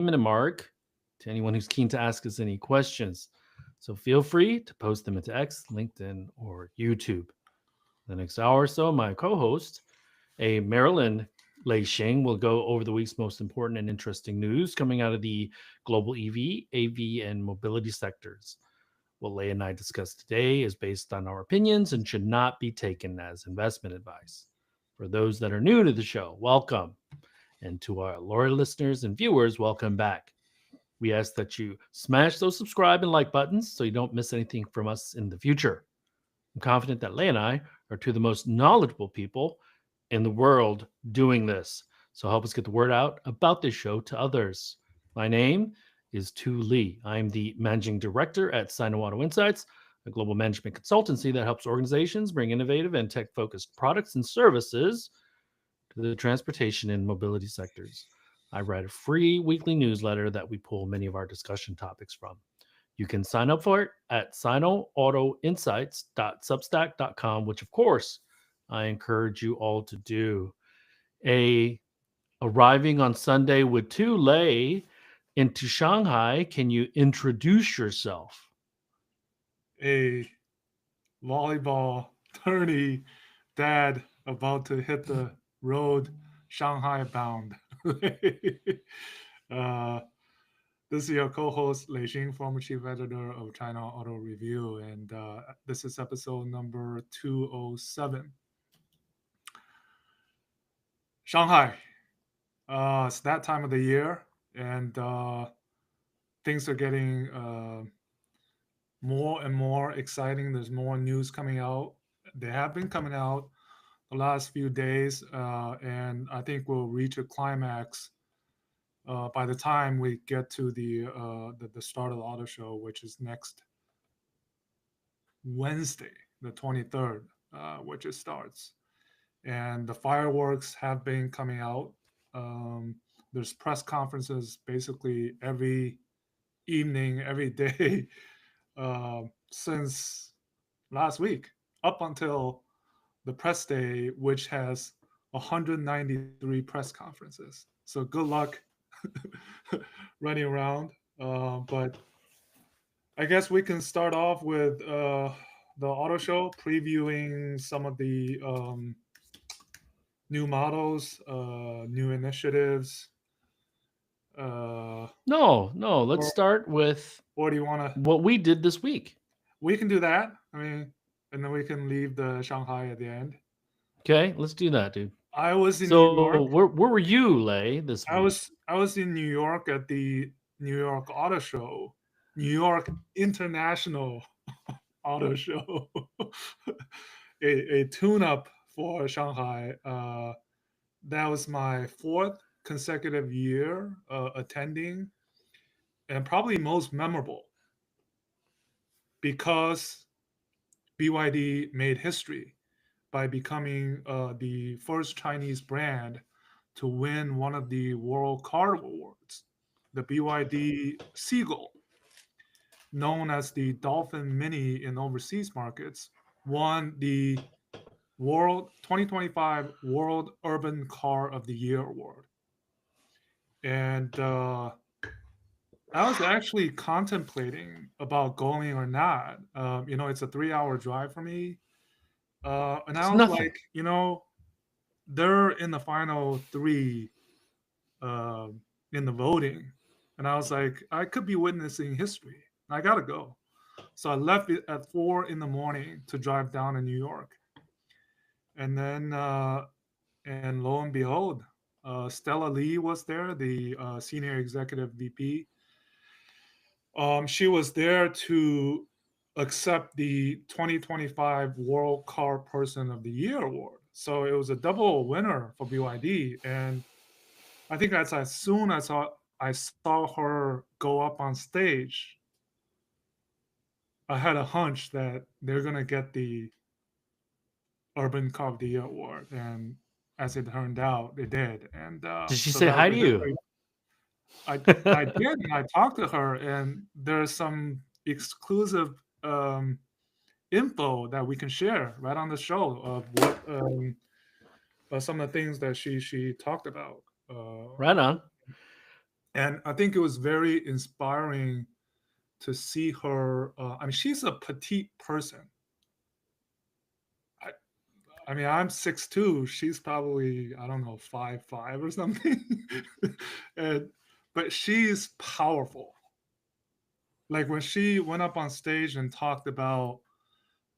minute mark to anyone who's keen to ask us any questions. So feel free to post them into X, LinkedIn, or YouTube. The next hour or so, my co host, a Maryland Lei Shing, will go over the week's most important and interesting news coming out of the global EV, AV, and mobility sectors. What Lei and I discuss today is based on our opinions and should not be taken as investment advice. For those that are new to the show, welcome. And to our loyal listeners and viewers, welcome back. We ask that you smash those subscribe and like buttons so you don't miss anything from us in the future. I'm confident that Lei and I are two of the most knowledgeable people in the world doing this. So help us get the word out about this show to others. My name is Tu Lee. I'm the managing director at Sino Auto Insights, a global management consultancy that helps organizations bring innovative and tech-focused products and services to the transportation and mobility sectors. I write a free weekly newsletter that we pull many of our discussion topics from. You can sign up for it at sinoautoinsights.substack.com, which of course I encourage you all to do. A arriving on Sunday with two Lei into Shanghai. Can you introduce yourself? A volleyball tourney dad about to hit the road, Shanghai bound. uh, this is your co-host Lei Xing, former chief editor of China Auto Review, and this is episode number 207. Shanghai. It's that time of the year, and things are getting more and more exciting. There's more news coming out. They have been coming out the last few days, and I think we'll reach a climax by the time we get to the start of the auto show, which is next Wednesday, the 23rd, which it starts. And the fireworks have been coming out. Um, there's press conferences basically every evening, every day since last week, up until the press day, which has 193 press conferences. So good luck running around. But I guess we can start off with the auto show, previewing some of the new models, new initiatives. Uh, No, let's or, start with or do you want to? what we did this week. We can do that. I mean, and then we can leave the Shanghai at the end. Okay, let's do that, dude. I was in New So, York. where were you, Lei, this week? I was in New York at the New York Auto Show, New York International Auto Show, a tune-up for Shanghai. That was my fourth consecutive year attending, and probably most memorable because BYD made history by becoming the first Chinese brand to win one of the World Car Awards. The BYD Seagull, known as the Dolphin Mini in overseas markets, won the World 2025 World Urban Car of the Year award. And I was actually contemplating about going or not. It's a 3 hour drive for me. And It's I was nothing. like, they're in the final three uh, in the voting. And I was like, I could be witnessing history. I got to go. So I left it at 4 in the morning to drive down to New York. And then, and lo and behold, Stella Lee was there, the senior executive VP. She was there to accept the 2025 World Car Person of the Year award. So it was a double winner for BYD. And I think as soon as I saw her go up on stage, I had a hunch that they're gonna get the Urban Car of the Year award, and as it turned out, they did. And Did she so say that was hi to a you? history. I did, and I talked to her, and there's some exclusive info that we can share right on the show of what some of the things that she talked about. Right on. And I think it was very inspiring to see her. I mean, she's a petite person. I, I mean, I'm 6'2". She's probably, I don't know, 5'5" or something. and but she's powerful. Like when she went up on stage and talked about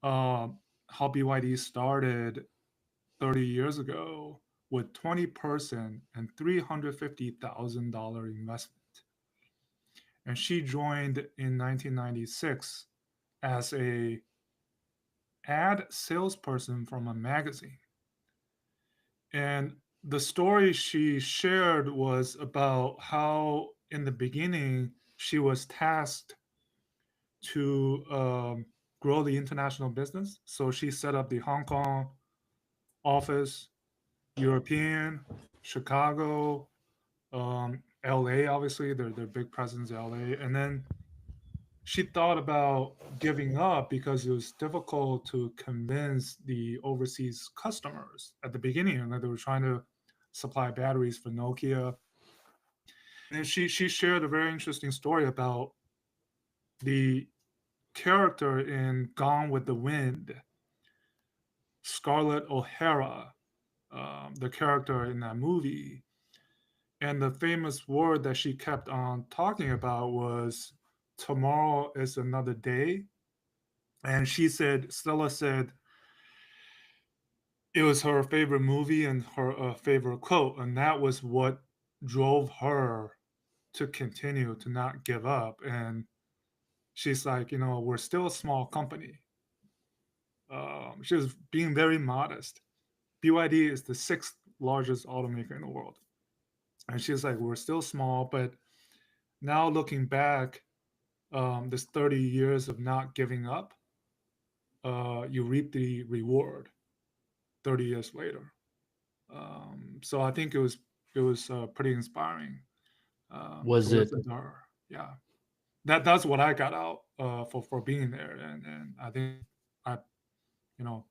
um, how BYD started 30 years ago with 20-person and $350,000 investment, and she joined in 1996 as a ad salesperson from a magazine. And the story she shared was about how in the beginning she was tasked to grow the international business. So she set up the Hong Kong office, European, Chicago, LA, obviously, their big presence in LA. And then she thought about giving up because it was difficult to convince the overseas customers at the beginning. And they were trying to supply batteries for Nokia. And she shared a very interesting story about the character in Gone with the Wind, Scarlett O'Hara, the character in that movie. And the famous word that she kept on talking about was tomorrow is another day. And she said, Stella said, it was her favorite movie and her favorite quote. And that was what drove her to continue to not give up. And she's like, we're still a small company. She was being very modest. BYD is the sixth largest automaker in the world. And she's like, we're still small, but now looking back, this 30 years of not giving up, you reap the reward 30 years later. So I think it was pretty inspiring to Was it listen to her. Yeah, that's what I got out for being there, and I you know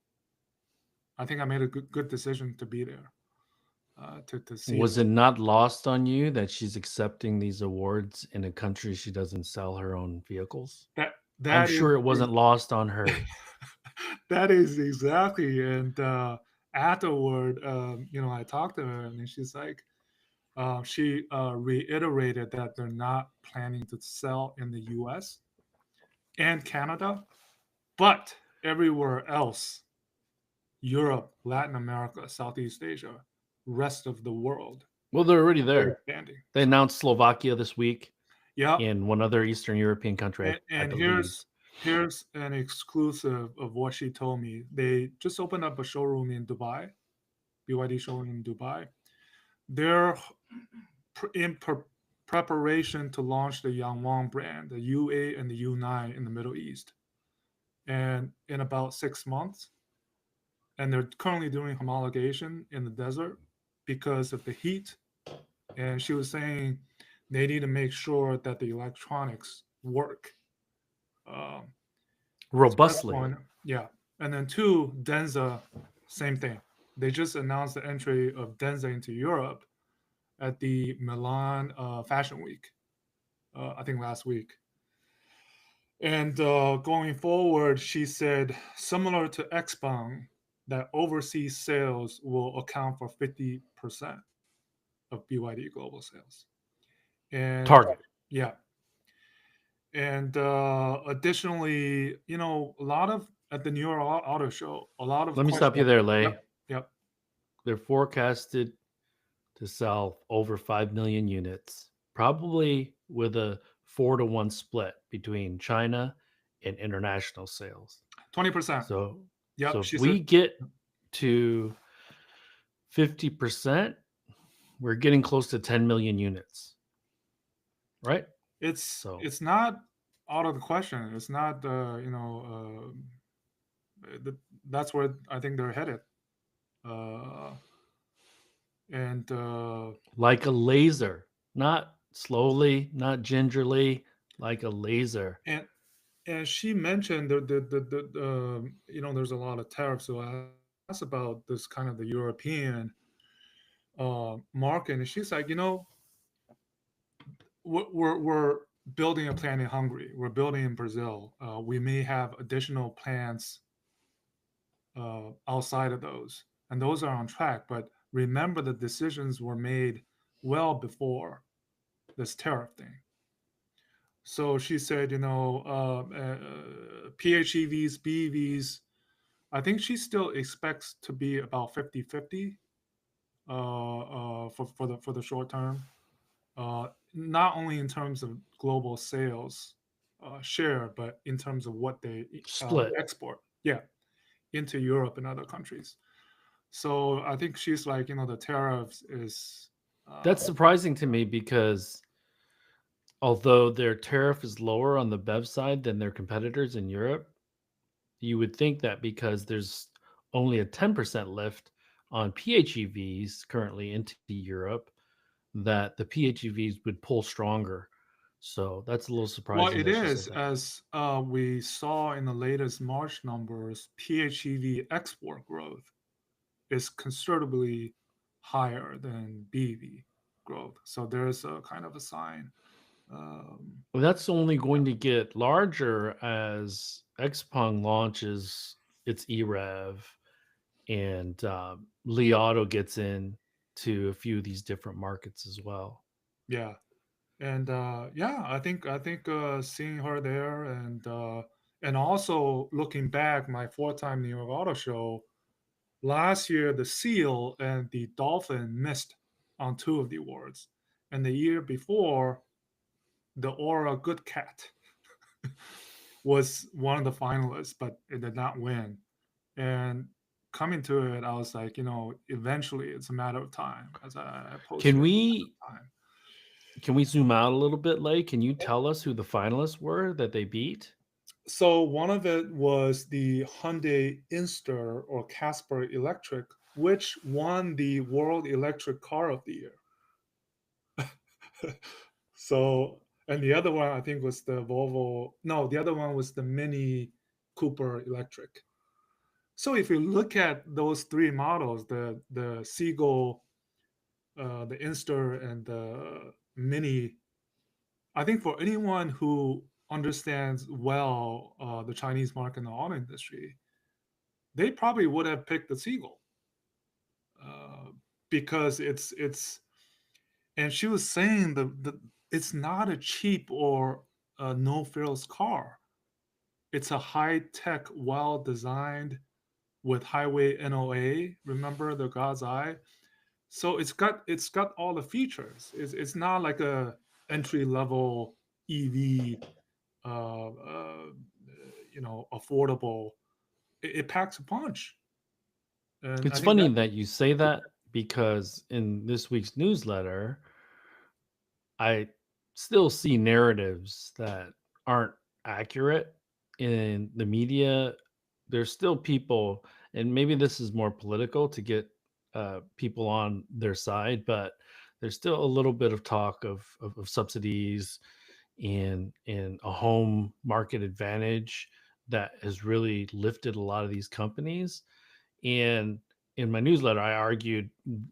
I think I made a good decision to be there to see was her. it not lost on you that she's accepting these awards in a country she doesn't sell her own vehicles? That I'm that is sure it wasn't lost on her. that is exactly. And afterward, I talked to her, and then she's like, she reiterated that they're not planning to sell in the U.S. and Canada, but everywhere else, Europe, Latin America, Southeast Asia, rest of the world, Well, they're already they're there. expanding. They announced Slovakia this week Yeah, and one other Eastern European country, I and believe. here's an exclusive of what she told me. They just opened up a showroom in Dubai, BYD showroom in Dubai. They're in preparation to launch the Yangwang brand, the U8 and the U9 in the Middle East, and in about 6 months. And they're currently doing homologation in the desert because of the heat. And she was saying they need to make sure that the electronics work. Um, so that's Robustly. one. Yeah. And then two, Denza, same thing. They just announced the entry of Denza into Europe at the Milan Fashion Week, I think last week. And going forward, she said, similar to Xpeng, that overseas sales will account for 50% of BYD global sales. And Target. yeah, and additionally, a lot of at the New York Auto Show, a lot of Let me stop you questions. there, Yep, Lay. yep, They're forecasted to sell over 5 million units, probably with a 4-to-1 split between China and international sales. 20%. So, Yep, so if she said. we get to 50%, we're getting close to 10 million units, right? So, It's not out of the question. It's not that's where I think they're headed. Uh, and like a laser, not slowly, not gingerly, like a laser. and and she mentioned there's a lot of tariffs. So I asked about this kind of the European market, and she's like, we're building a plant in Hungary. We're building in Brazil. We may have additional plants outside of those, and those are on track. But remember, the decisions were made well before this tariff thing. So she said, PHEVs, BEVs, I think she still expects to be about 50-50 for the short term. Not only in terms of global sales share, but in terms of what they Split. export, yeah, into Europe and other countries. So I think she's like, the tariffs is, That's surprising to me because although their tariff is lower on the BEV side than their competitors in Europe, you would think that because there's only a 10% lift on PHEVs currently into Europe, that the PHEVs would pull stronger. So that's a little well, surprising it that she said is, that. as we saw in the latest March numbers, PHEV export growth is considerably higher than BEV growth. So there's a kind of a sign. Um, Well, that's only going to get larger as Xpeng launches its EREV and Li Auto gets in to a few of these different markets as well. yeah, and yeah, I think seeing her there, and also looking back, my fourth time New York Auto Show last year, the Seal and the Dolphin missed on two of the awards, and the year before, the Aura Good Cat was one of the finalists, but it did not win. And coming to it, I was like, eventually it's a matter of time, as I Can posted. we Time. can we zoom out a little bit, Lake? Can you tell us who the finalists were that they beat? So one of it was the Hyundai Inster or Casper Electric, which won the World Electric Car of the Year. So, and the other one I think was the Volvo. No, the other one was the Mini Cooper Electric. So if you look at those three models, the Seagull, the Inster, and the Mini, I think for anyone who understands well the Chinese market and the auto industry, they probably would have picked the Seagull uh, because it's. And she was saying the it's not a cheap or a no frills car. It's a high tech, well designed with highway NOA. Remember the God's Eye? So it's got all the features. It's not like a entry level EV, affordable. It packs a punch, and I It's think funny that that you say that because in this week's newsletter, I still see narratives that aren't accurate in the media. There's still people, and maybe this is more political to get people on their side, but there's still a little bit of talk of subsidies and a home market advantage that has really lifted a lot of these companies. And in my newsletter, I argued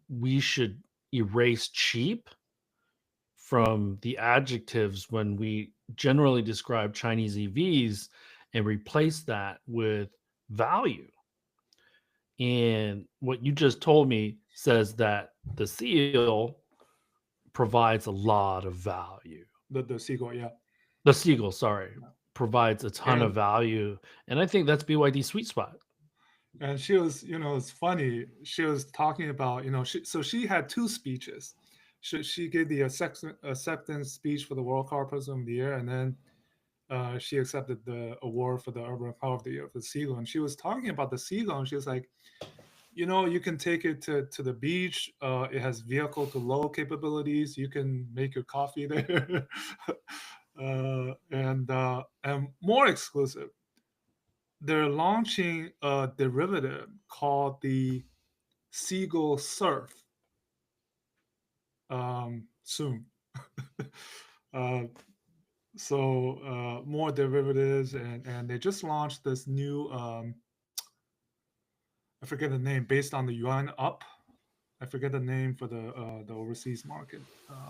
we should erase cheap from the adjectives when we generally describe Chinese EVs and replace that with value. And what you just told me says that the seal provides a lot of value. the Seagull, yeah. The Seagull, sorry, provides a ton And of value. And I think that's BYD's sweet spot. and she was, it's funny. She was talking about, so she had two speeches. She gave the acceptance speech for the World Car Person of the Year, and then she accepted the award for the Urban Car of the Year for the Seagull. And she was talking about the Seagull, and she was like, you can take it to the beach. It has vehicle to load capabilities. You can make your coffee there, and more exclusive, they're launching a derivative called the Seagull Surf soon. uh, so more derivatives, and they just launched this new, I forget the name, based on the yuan up. I forget the name for the overseas market,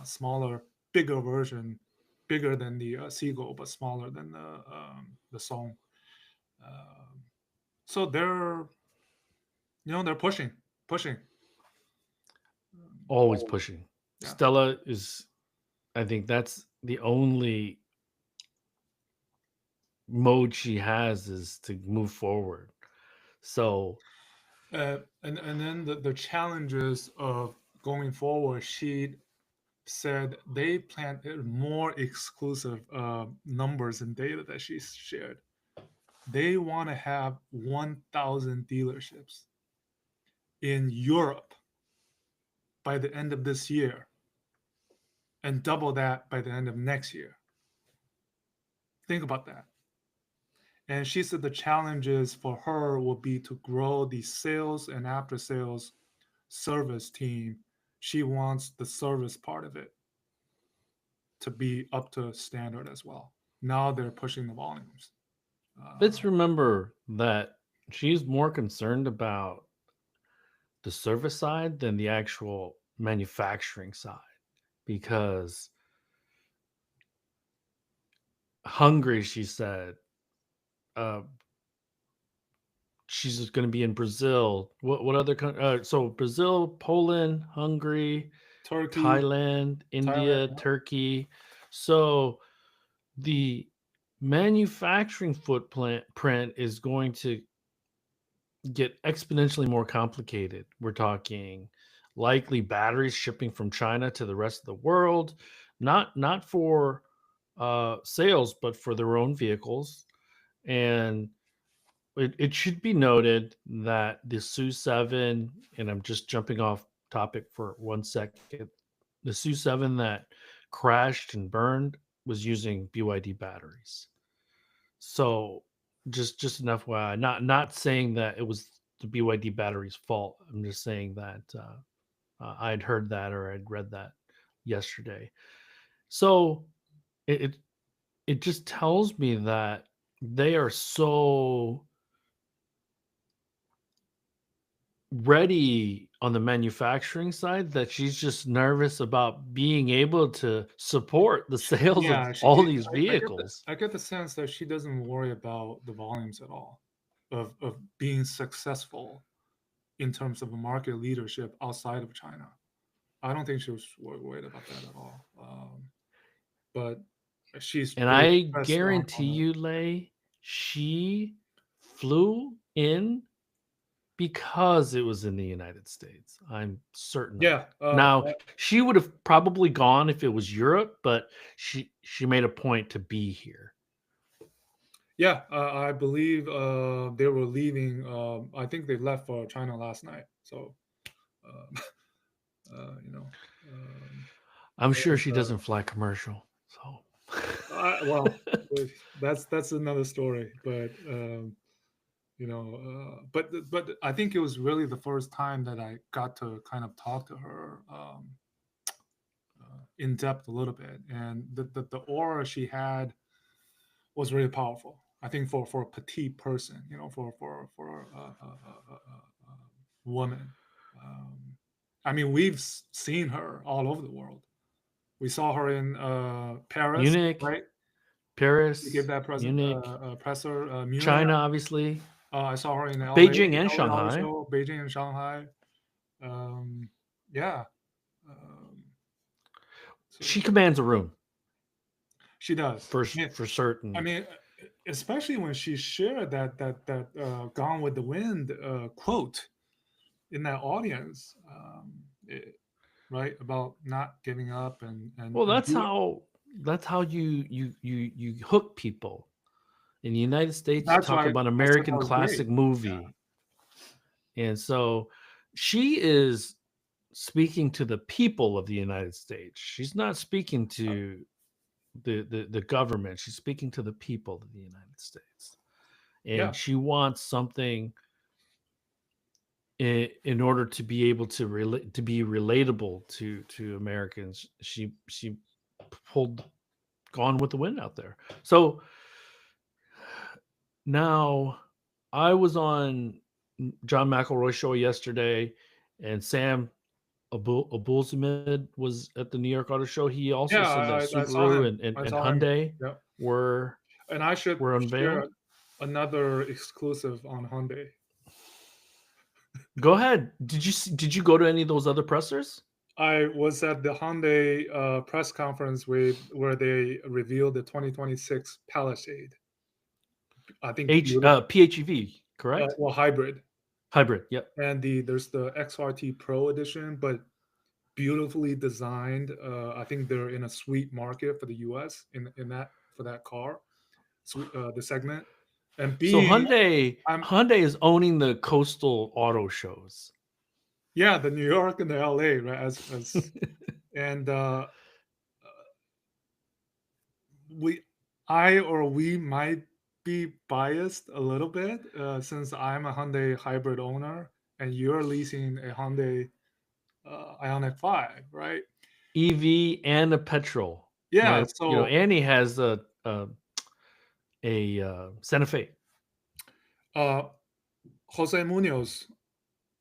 smaller. bigger version, bigger than the Seagull, but smaller than the Song. Um, so they're pushing. Always pushing. Yeah. Stella is, I think that's the only mode she has is to move forward. So And then the challenges of going forward, she said they plan more exclusive numbers and data that she shared. They want to have 1,000 dealerships in Europe by the end of this year and double that by the end of next year. Think about that. And she said the challenges for her will be to grow the sales and after sales service team. She wants the service part of it to be up to standard as well. Now they're pushing the volumes. let's Uh, remember that she's more concerned about the service side than the actual manufacturing side because Hungary, she said, uh, she's going to be in Brazil. What other country? So Brazil, Poland, Hungary, Turkey, Thailand, Thailand. India, Turkey. So the manufacturing footprint print is going to get exponentially more complicated. We're talking likely batteries shipping from China to the rest of the world, not for sales, but for their own vehicles. And it should be noted that the Su 7, and I'm just jumping off topic for 1 second, the Su 7 that crashed and burned was using BYD batteries. So just an FYI, not saying that it was the BYD battery's fault. I'm just saying that I'd heard that or I'd read that yesterday. So it, it it just tells me that they are so ready on the manufacturing side that she's just nervous about being able to support the sales of Yeah, all these vehicles. I get the sense that she doesn't worry about the volumes at all of being successful in terms of market leadership outside of China. I don't think she was worried about that at all. But she's And very I pressed guarantee on it. you, Lay, she flew in because it was in the United States. I'm certain of Yeah, it. Now, she would have probably gone if it was Europe, but she made a point to be here. yeah. I believe they were leaving. I think they left for China last night. So, uh, you know, um, I'm it sure was, she doesn't fly commercial. So, well, that's another story. But but I think it was really the first time that I got to kind of talk to her in depth a little bit, and the aura she had was really powerful. I think for a petite person, for a woman. Um, I mean, we've seen her all over the world. We saw her in Paris, Munich, right? She gave Paris, that Munich, presser. Munich. China, obviously, I saw her in Beijing, and LA Auto Shanghai. Show, Beijing and Shanghai. Um, yeah. Um, so She commands a room she does. for certain. I mean, especially when she shared that "Gone with the Wind" quote in that audience, right, about not giving up Well, and do it. that's how you hook people. In the United States, you That's talk why about I said that American was great. classic movie. And so she is speaking to the people of the United States. She's not speaking to the government. She's speaking to the people of the United States. Yeah, And she wants something in order to be able to relate to be relatable to Americans. She pulled Gone with the Wind out there. So now I was on John McElroy show yesterday, and Sam Abulzamid was at the New York Auto Show. He also Yeah, said that I saw Subaru him. and, I and saw him. Hyundai Yeah, were and I should were share unveiled. another exclusive on Hyundai. Go ahead. Did you go to any of those other pressers? I was at the Hyundai press conference where they revealed the 2026 Palisade. I think beautiful, PHEV, correct? well, hybrid, Hybrid. Yep. and there's the XRT Pro edition, but beautifully designed. I think they're in a sweet market for the U.S. in that for that car, the segment, and So being I'm Hyundai is owning the coastal auto shows. yeah, the New York and the L.A. right as and we we might be biased a little bit since I'm a Hyundai hybrid owner and you're leasing a Hyundai Ioniq 5, right? EV and a petrol. Yeah, so Annie has a Santa Fe. uh, Jose Munoz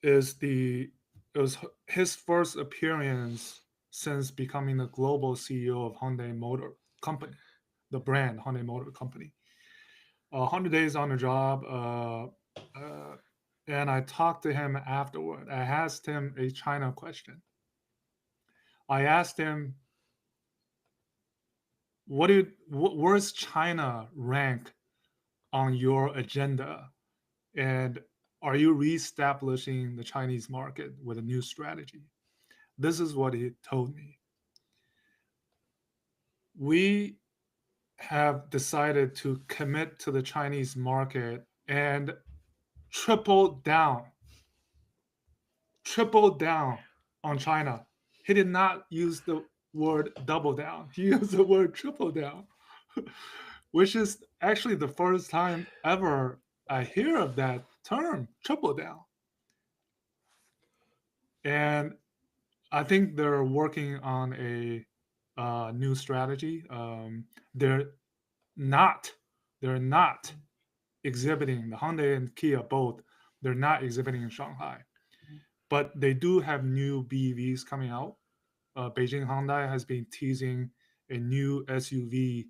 is it was his first appearance since becoming the global CEO of Hyundai Motor Company, the brand Hyundai Motor Company. 100 days on the job, and I talked to him afterward. I asked him a China question. I asked him, where's China rank on your agenda? And are you reestablishing the Chinese market with a new strategy? This is what he told me. We have decided to commit to the Chinese market and triple down, triple down on China. He did not use the word double down. He used the word triple down, which is actually the first time ever I hear of that term, triple down. And I think they're working on a new strategy. They're not they're not exhibiting the Hyundai and Kia both. They're not exhibiting in Shanghai, but they do have new BEVs coming out. Beijing Hyundai has been teasing a new SUV,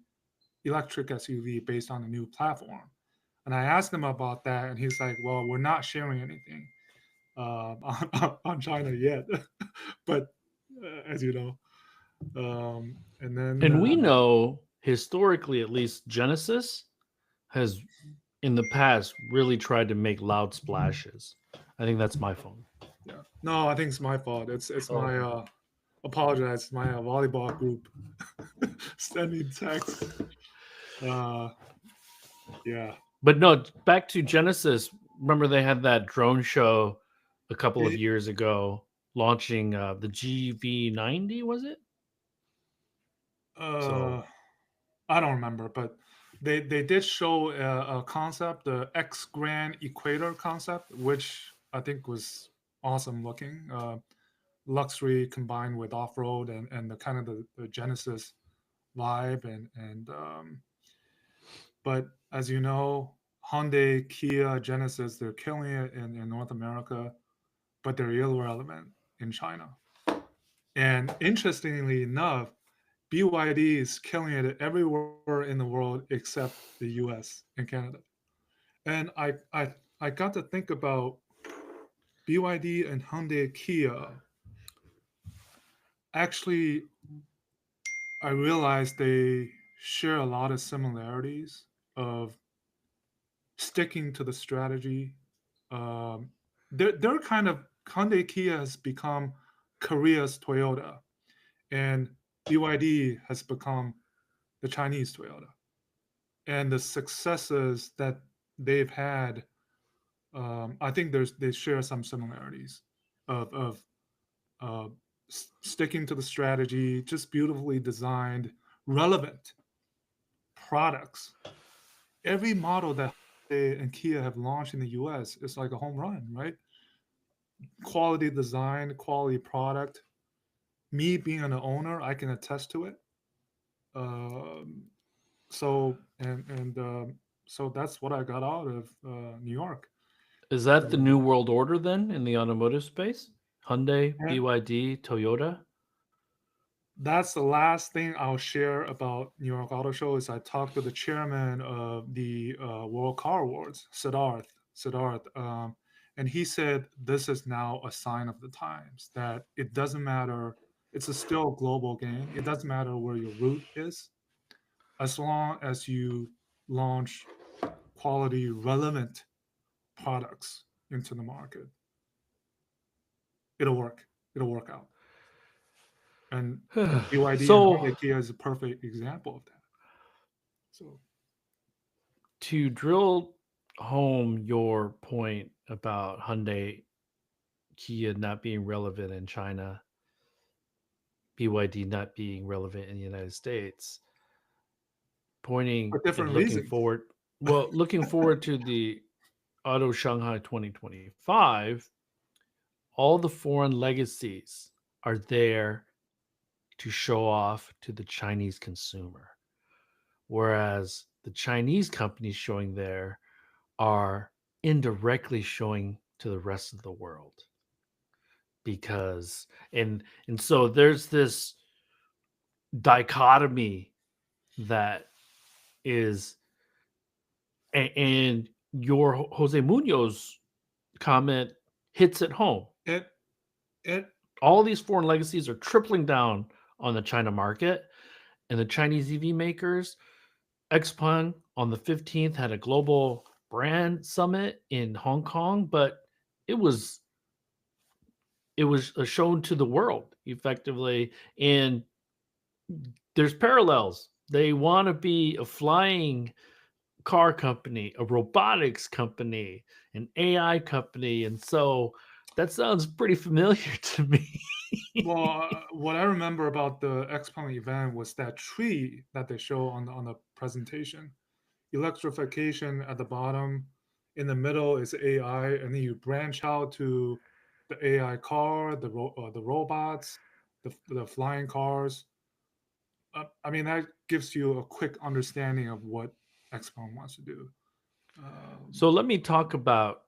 electric SUV based on a new platform. And I asked him about that, and he's like, "Well, we're not sharing anything on China yet, but as you know." And then And we know historically, at least, Genesis has in the past really tried to make loud splashes. I think that's my phone. yeah, no, I think it's my fault. It's Oh, my apologize, my volleyball group sending text. Uh, yeah, but no, back to Genesis. Remember they had that drone show a couple of It- years ago launching the GV90, was it? uh, So I don't remember, but they did show a concept, the X Grand Equator concept, which I think was awesome looking. Luxury combined with off road and the kind of the Genesis vibe and but as you know, Hyundai, Kia, Genesis, they're killing it in North America, but they're irrelevant in China. And interestingly enough, BYD is killing it everywhere in the world except the US and Canada. And I got to think about BYD and Hyundai Kia. Actually, I realized they share a lot of similarities of sticking to the strategy. Um, they're kind of Hyundai Kia has become Korea's Toyota, and BYD has become the Chinese Toyota. And the successes that they've had, I think they share some similarities of uh, sticking to the strategy, just beautifully designed, relevant products. Every model that Hyundai and Kia have launched in the US is like a home run, right? Quality design, quality product. Me being an owner, I can attest to it. Um, so that's what I got out of New York. is that the Um, new world order then in the automotive space? Hyundai, And BYD, Toyota. that's the last thing I'll share about New York Auto Show is I talked to the chairman of the World Car Awards, Siddharth, and he said this is now a sign of the times that it doesn't matter. It's a still global game. It doesn't matter where your route is, as long as you launch quality, relevant products into the market, it'll work. It'll work out. And BYD and So Hyundai Kia is a perfect example of that. So to drill home your point about Hyundai, Kia not being relevant in China, BYD not being relevant in the United States, for pointing and different looking reasons. forward. Well, looking forward to the Auto Shanghai 2025, all the foreign legacies are there to show off to the Chinese consumer. Whereas the Chinese companies showing there are indirectly showing to the rest of the world. Because and so there's this dichotomy that is and your Jose Munoz comment hits it home. It it All these foreign legacies are tripling down on the China market, and the Chinese EV makers, XPeng on the 15th had a global brand summit in Hong Kong, but it was shown to the world effectively, and there's parallels. They want to be a flying car company, a robotics company, an AI company, and so that sounds pretty familiar to me. well, what I remember about the XPeng event was that tree that they show on the presentation. Electrification at the bottom, in the middle is AI, and then you branch out to the AI car, the robots, the flying cars. I mean, that gives you a quick understanding of what XPeng wants to do. Um, So let me talk about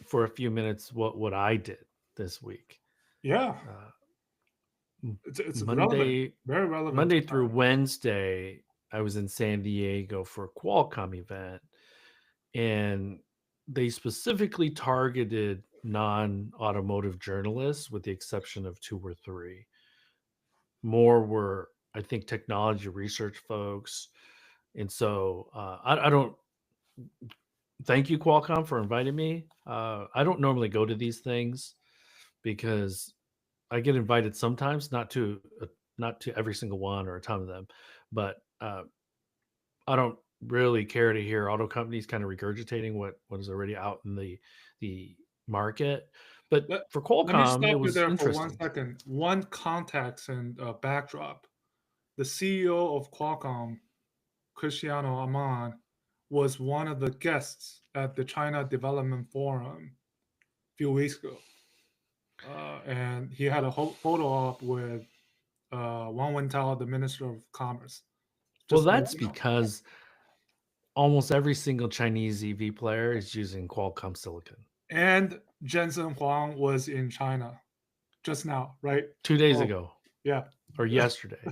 for a few minutes what I did this week. yeah, Uh, it's relevant, Monday very relevant to Monday through China. Wednesday, I was in San Diego for a Qualcomm event, and they specifically targeted non-automotive journalists, with the exception of two or three. More were, I think, technology research folks, and so I don't. Thank you, Qualcomm, for inviting me. I don't normally go to these things because I get invited sometimes, not to every single one or a ton of them, but I don't really care to hear auto companies kind of regurgitating what is already out in the market. But Let, for let me Qualcomm, it stop you was there for one interesting. second. One context and backdrop. The CEO of Qualcomm, Cristiano Amon, was one of the guests at the China Development Forum a few weeks ago. And he had a photo op with Wang Wentao, the Minister of Commerce. Well, Just to let that's you know. because almost every single Chinese EV player is using Qualcomm silicon. And Jensen Huang was in China just now, right? 2 days Oh, ago yeah. or yesterday.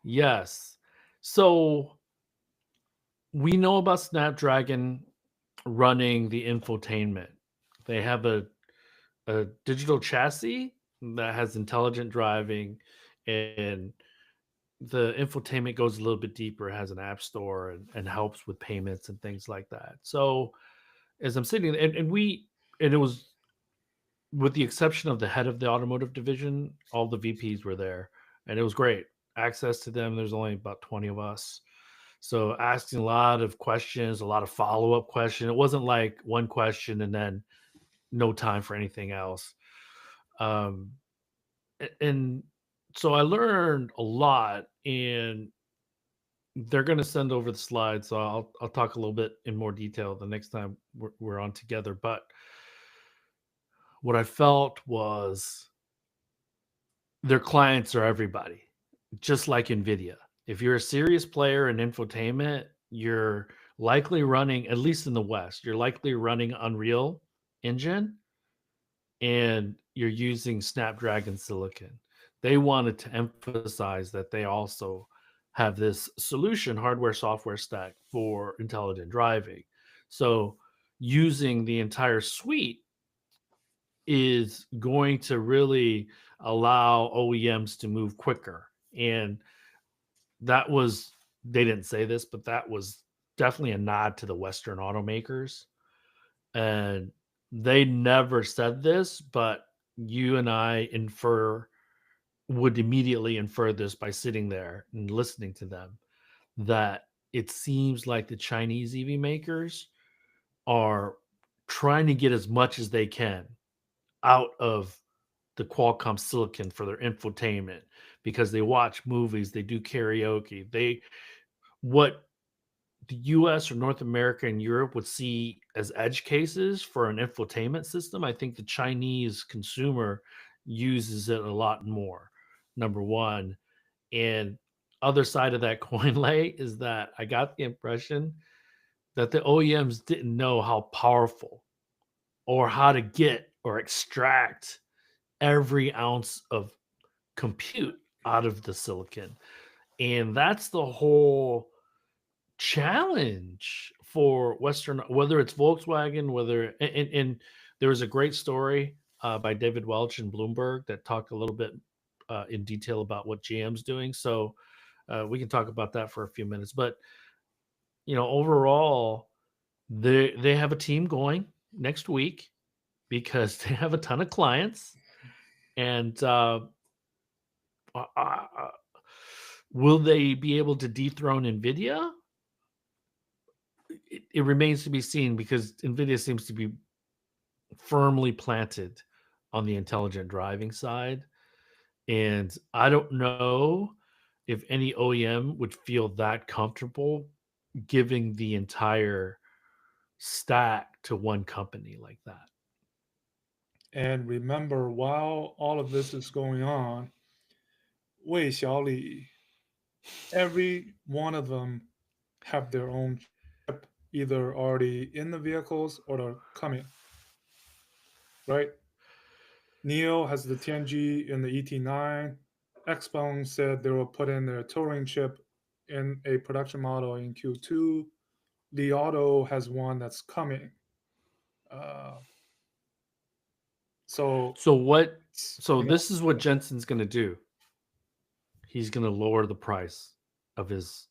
Yes. So we know about Snapdragon running the infotainment. They have a digital chassis that has intelligent driving, and the infotainment goes a little bit deeper. It has an app store and helps with payments and things like that. So as I'm sitting and it was, with the exception of the head of the automotive division, all the VPs were there, and it was great access to them. There's only about 20 of us, so asking a lot of questions, a lot of follow-up questions. It wasn't like one question and then no time for anything else. um and so I learned a lot, and they're going to send over the slides, so I'll talk a little bit in more detail the next time we're on together. But what I felt was their clients are everybody, just like Nvidia. If you're a serious player in infotainment, you're likely running, at least in the West, you're likely running Unreal Engine, and you're using Snapdragon silicon. They wanted to emphasize that they also have this solution, hardware software stack for intelligent driving. So using the entire suite is going to really allow OEMs to move quicker. And that was, they didn't say this, but that was definitely a nod to the Western automakers. And they never said this, but you and I would immediately infer this by sitting there and listening to them, that it seems like the Chinese EV makers are trying to get as much as they can out of the Qualcomm silicon for their infotainment, because they watch movies, they do karaoke. What the US or North America and Europe would see as edge cases for an infotainment system, I think the Chinese consumer uses it a lot more. Number one. And other side of that coin lay is that I got the impression that the OEMs didn't know how powerful or how to get or extract every ounce of compute out of the silicon. And that's the whole challenge for Western, whether it's Volkswagen, and there was a great story by David Welch in Bloomberg that talked a little bit in detail about what GM's doing. So we can talk about that for a few minutes. But overall, they have a team going next week because they have a ton of clients, and uh, uh, will they be able to dethrone Nvidia? It remains to be seen, because Nvidia seems to be firmly planted on the intelligent driving side. And I don't know if any OEM would feel that comfortable giving the entire stack to one company like that. And remember, while all of this is going on, Wei Xiaoli, every one of them have their own chip, either already in the vehicles or they're coming, right? NIO has the Tianji in the ET9. Xpeng said they will put in their Touring chip in a production model in Q2. Li Auto has one that's coming. Uh, so, So what? So you know, this is what Jensen's going to do. He's going to lower the price of his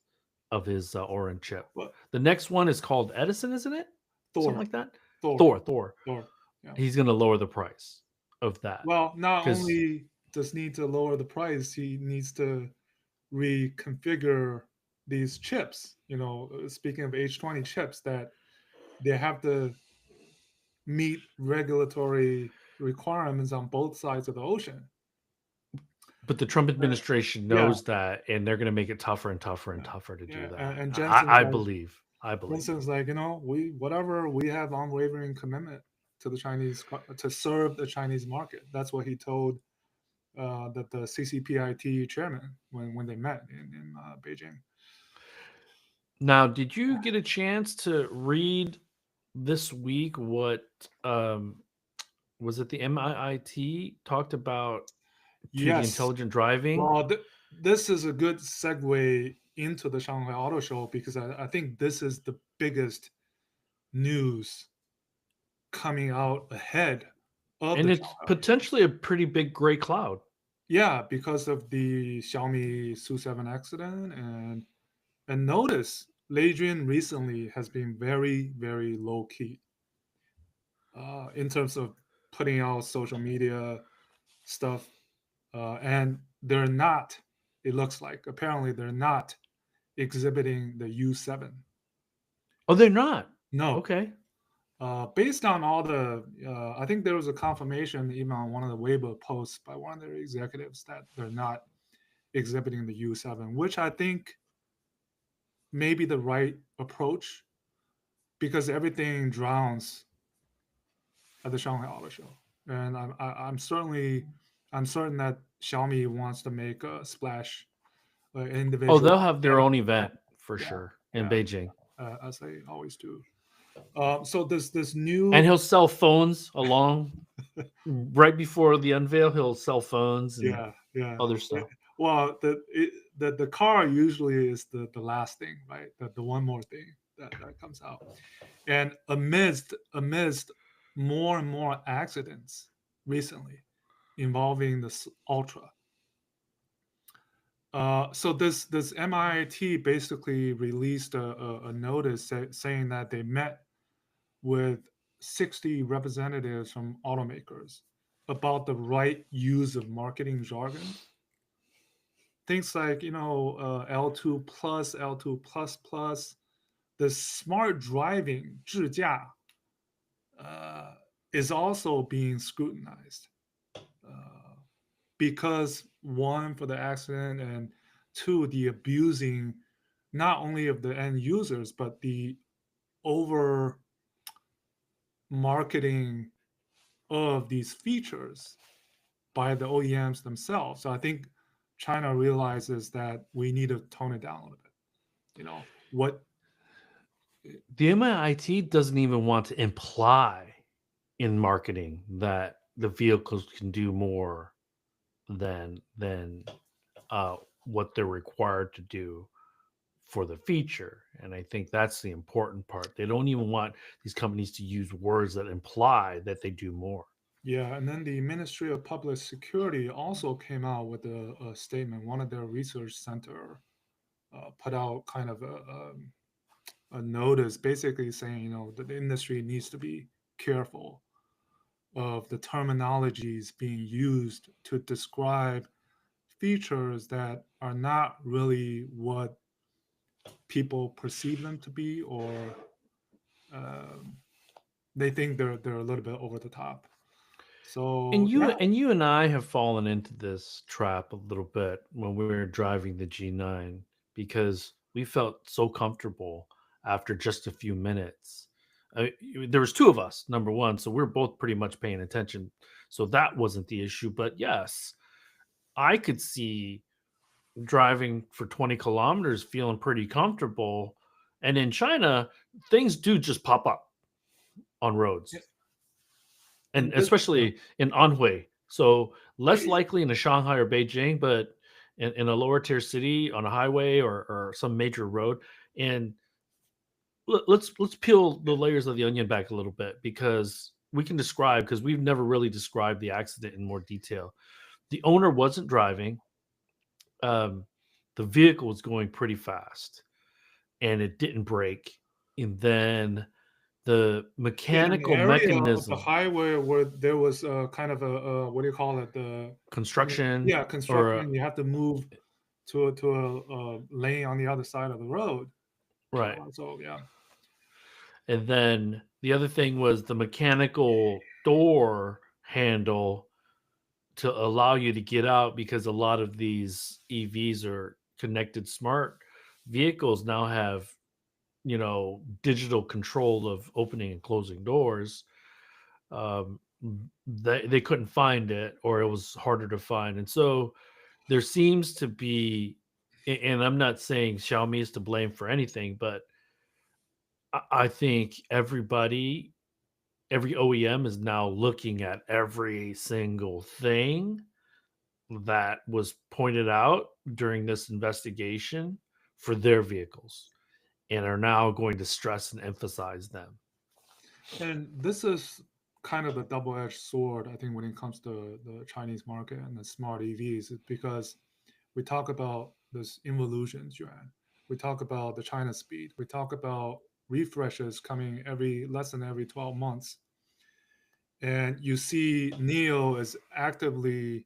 orange chip. what The next one is called Edison, isn't it? Something Thor, like that. Thor, Thor. Thor. Yeah. He's going to lower the price of that Well, not because only does need to lower the price, he needs to reconfigure these chips. Speaking of H20 chips, that they have to meet regulatory requirements on both sides of the ocean. but the Trump Uh, administration yeah, knows that, and they're going to make it tougher and tougher and yeah, tougher to do yeah. that. And I believe. I believe. Jensen's like, we whatever we have unwavering commitment to the Chinese to serve the Chinese market. That's what he told the CCPIT chairman when they met in Beijing. Now, did you get a chance to read this week what um, was it the MIIT talked about to the Yes. intelligent driving? Well, this is a good segue into the Shanghai Auto Show because I think this is the biggest news coming out ahead of And the it's Shanghai Auto Show. potentially a pretty big gray cloud. Yeah, because of the Xiaomi Su7 accident, and notice Lei Jun recently has been very, very low key in terms of putting out social media stuff, and they're not. It looks like apparently they're not exhibiting the U7. Oh, they're not. No, Okay. based on all the, I think there was a confirmation even on one of the Weibo posts by one of their executives that they're not exhibiting the U7, which I think may be the right approach because everything drowns at the Shanghai Auto Show, and I'm certain that Xiaomi wants to make a splash, Oh, individual they'll have their own event for yeah, sure in yeah, Beijing. as they always do. So this And new, he'll sell phones along right before the unveil. He'll sell phones and yeah, yeah. other stuff. Well, the car usually is the last thing, right? The one more thing that comes out. And amidst more and more accidents recently involving this Ultra. So this MIT basically released a notice saying that they met with 60 representatives from automakers about the right use of marketing jargons. Things like, L2 plus, L2 plus plus, the smart driving 智驾 uh, is also being scrutinized, uh, because one, for the accident, and two, the abusing not only of the end users but the over marketing of these features by the OEMs themselves. So I think China realizes that we need to tone it down a little bit. What? The MIT doesn't even want to imply in marketing that the vehicles can do more than what they're required to do for the feature. And I think that's the important part. They don't even want these companies to use words that imply that they do more. Yeah, and then the Ministry of Public Security also came out with a statement. One of their research center put out kind of a notice, basically saying, that the industry needs to be careful of the terminologies being used to describe features that are not really what people perceive them to be, or um, they think they're a little bit over the top. And So you yeah, and you and I have fallen into this trap a little bit when we were driving the G9 because we felt so comfortable after just a few minutes. There was two of us, number one, so we're both pretty much paying attention. So that wasn't the issue. But yes, I could see driving for 20 kilometers feeling pretty comfortable. And in China, things do just pop up on yeah, roads, and and this, yeah. especially in Anhui. So less likely in a Shanghai or Beijing, but in a lower tier city on a highway or some major road. And let's peel the layers of the onion back a little bit because we can describe because we've never really described the accident in more detail. The owner wasn't driving. Um, the vehicle was going pretty fast and it didn't break. And then the In an mechanical area of the mechanism, highway where there was kind of what do you call it? construction, Yeah, or construction. You have to move to a lane on the other side of the road. right. So yeah, And then the other thing was the mechanical door handle to allow you to get out because a lot of these EVs are connected smart vehicles now have, digital control of opening and closing doors. Um, they couldn't find it or it was harder to find. And so there seems to be, and I'm not saying Xiaomi is to blame for anything, but I think every OEM is now looking at every single thing that was pointed out during this investigation for their vehicles and are now going to stress and emphasize them. and this is kind of the double-edged sword, I think, when it comes to the Chinese market and the smart EVs, is because we talk about this involution, Yuan. We talk about the China speed. We talk about refreshes coming every less than every 12 months. And you see NEO is actively,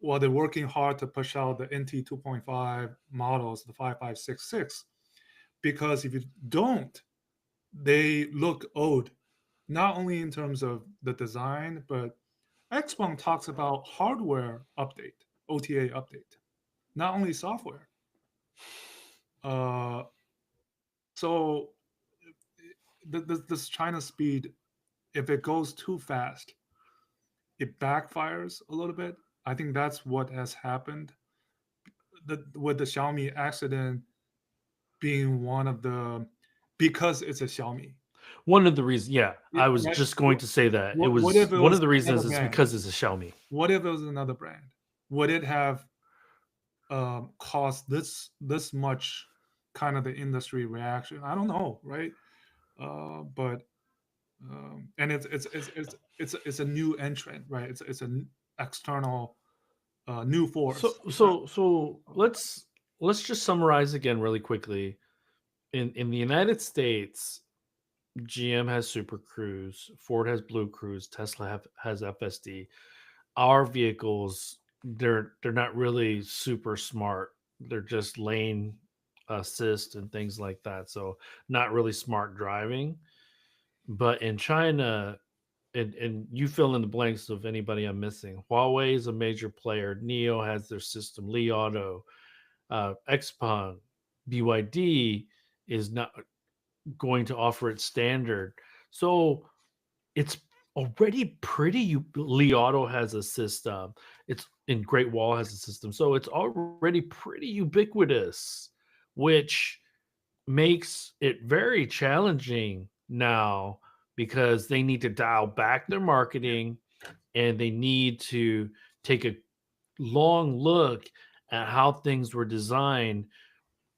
well, they're working hard to push out the NT 2.5 models, the 5566, because if you don't, they look old, not only in terms of the design, but Xpeng talks about hardware update, OTA update, not only software. Uh, so this China speed, if it goes too fast, it backfires a little bit. I think that's what has happened. With the Xiaomi accident being one of the because it's a Xiaomi. One of the reasons, yeah, Yeah, I was right. just going to say that. It What was if it one was of the another reasons is brand? because it's a Xiaomi. What if it was another brand? Would it have cost this much kind of the industry reaction? I don't know, right? But and it's a new entrant, right? It's an external new So force. It's not. so so let's just summarize again really quickly. In the United States, GM has Super Cruise, Ford has Blue Cruise, Tesla has FSD. Our vehicles, they're not really super smart. They're just lane assist and things like that. So not really smart driving. But in China, and you fill in the blanks of anybody I'm missing. Huawei is a major player. Neo has their system. Li Auto, Xpeng, BYD is not going to offer its standard. So it's already pretty. Li Auto has a system. It's in Great Wall has a system. So it's already pretty ubiquitous, which makes it very challenging now because they need to dial back their marketing and they need to take a long look at how things were designed,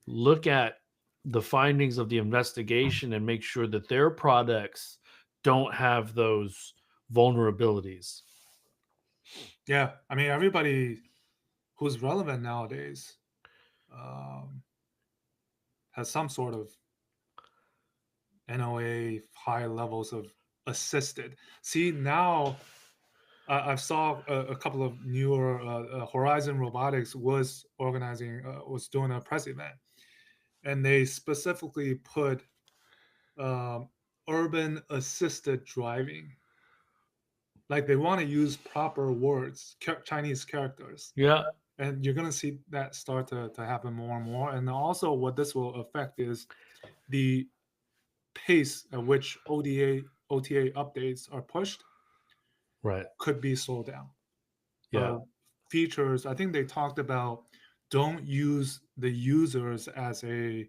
look at the findings of the investigation, and make sure that their products don't have those vulnerabilities. Yeah, I mean everybody who's relevant nowadays um, has some sort of NOA high levels of assisted. See now, I saw a couple of newer Horizon Robotics was doing a press event, and they specifically put um, urban assisted driving. Like they want to use proper words, Chinese characters, Yeah, and you're gonna see that start to happen more and more. And also, what this will affect is the pace at which OTA updates are pushed right. could be slowed down. Yeah, Features, I think they talked about don't use the users as a guinea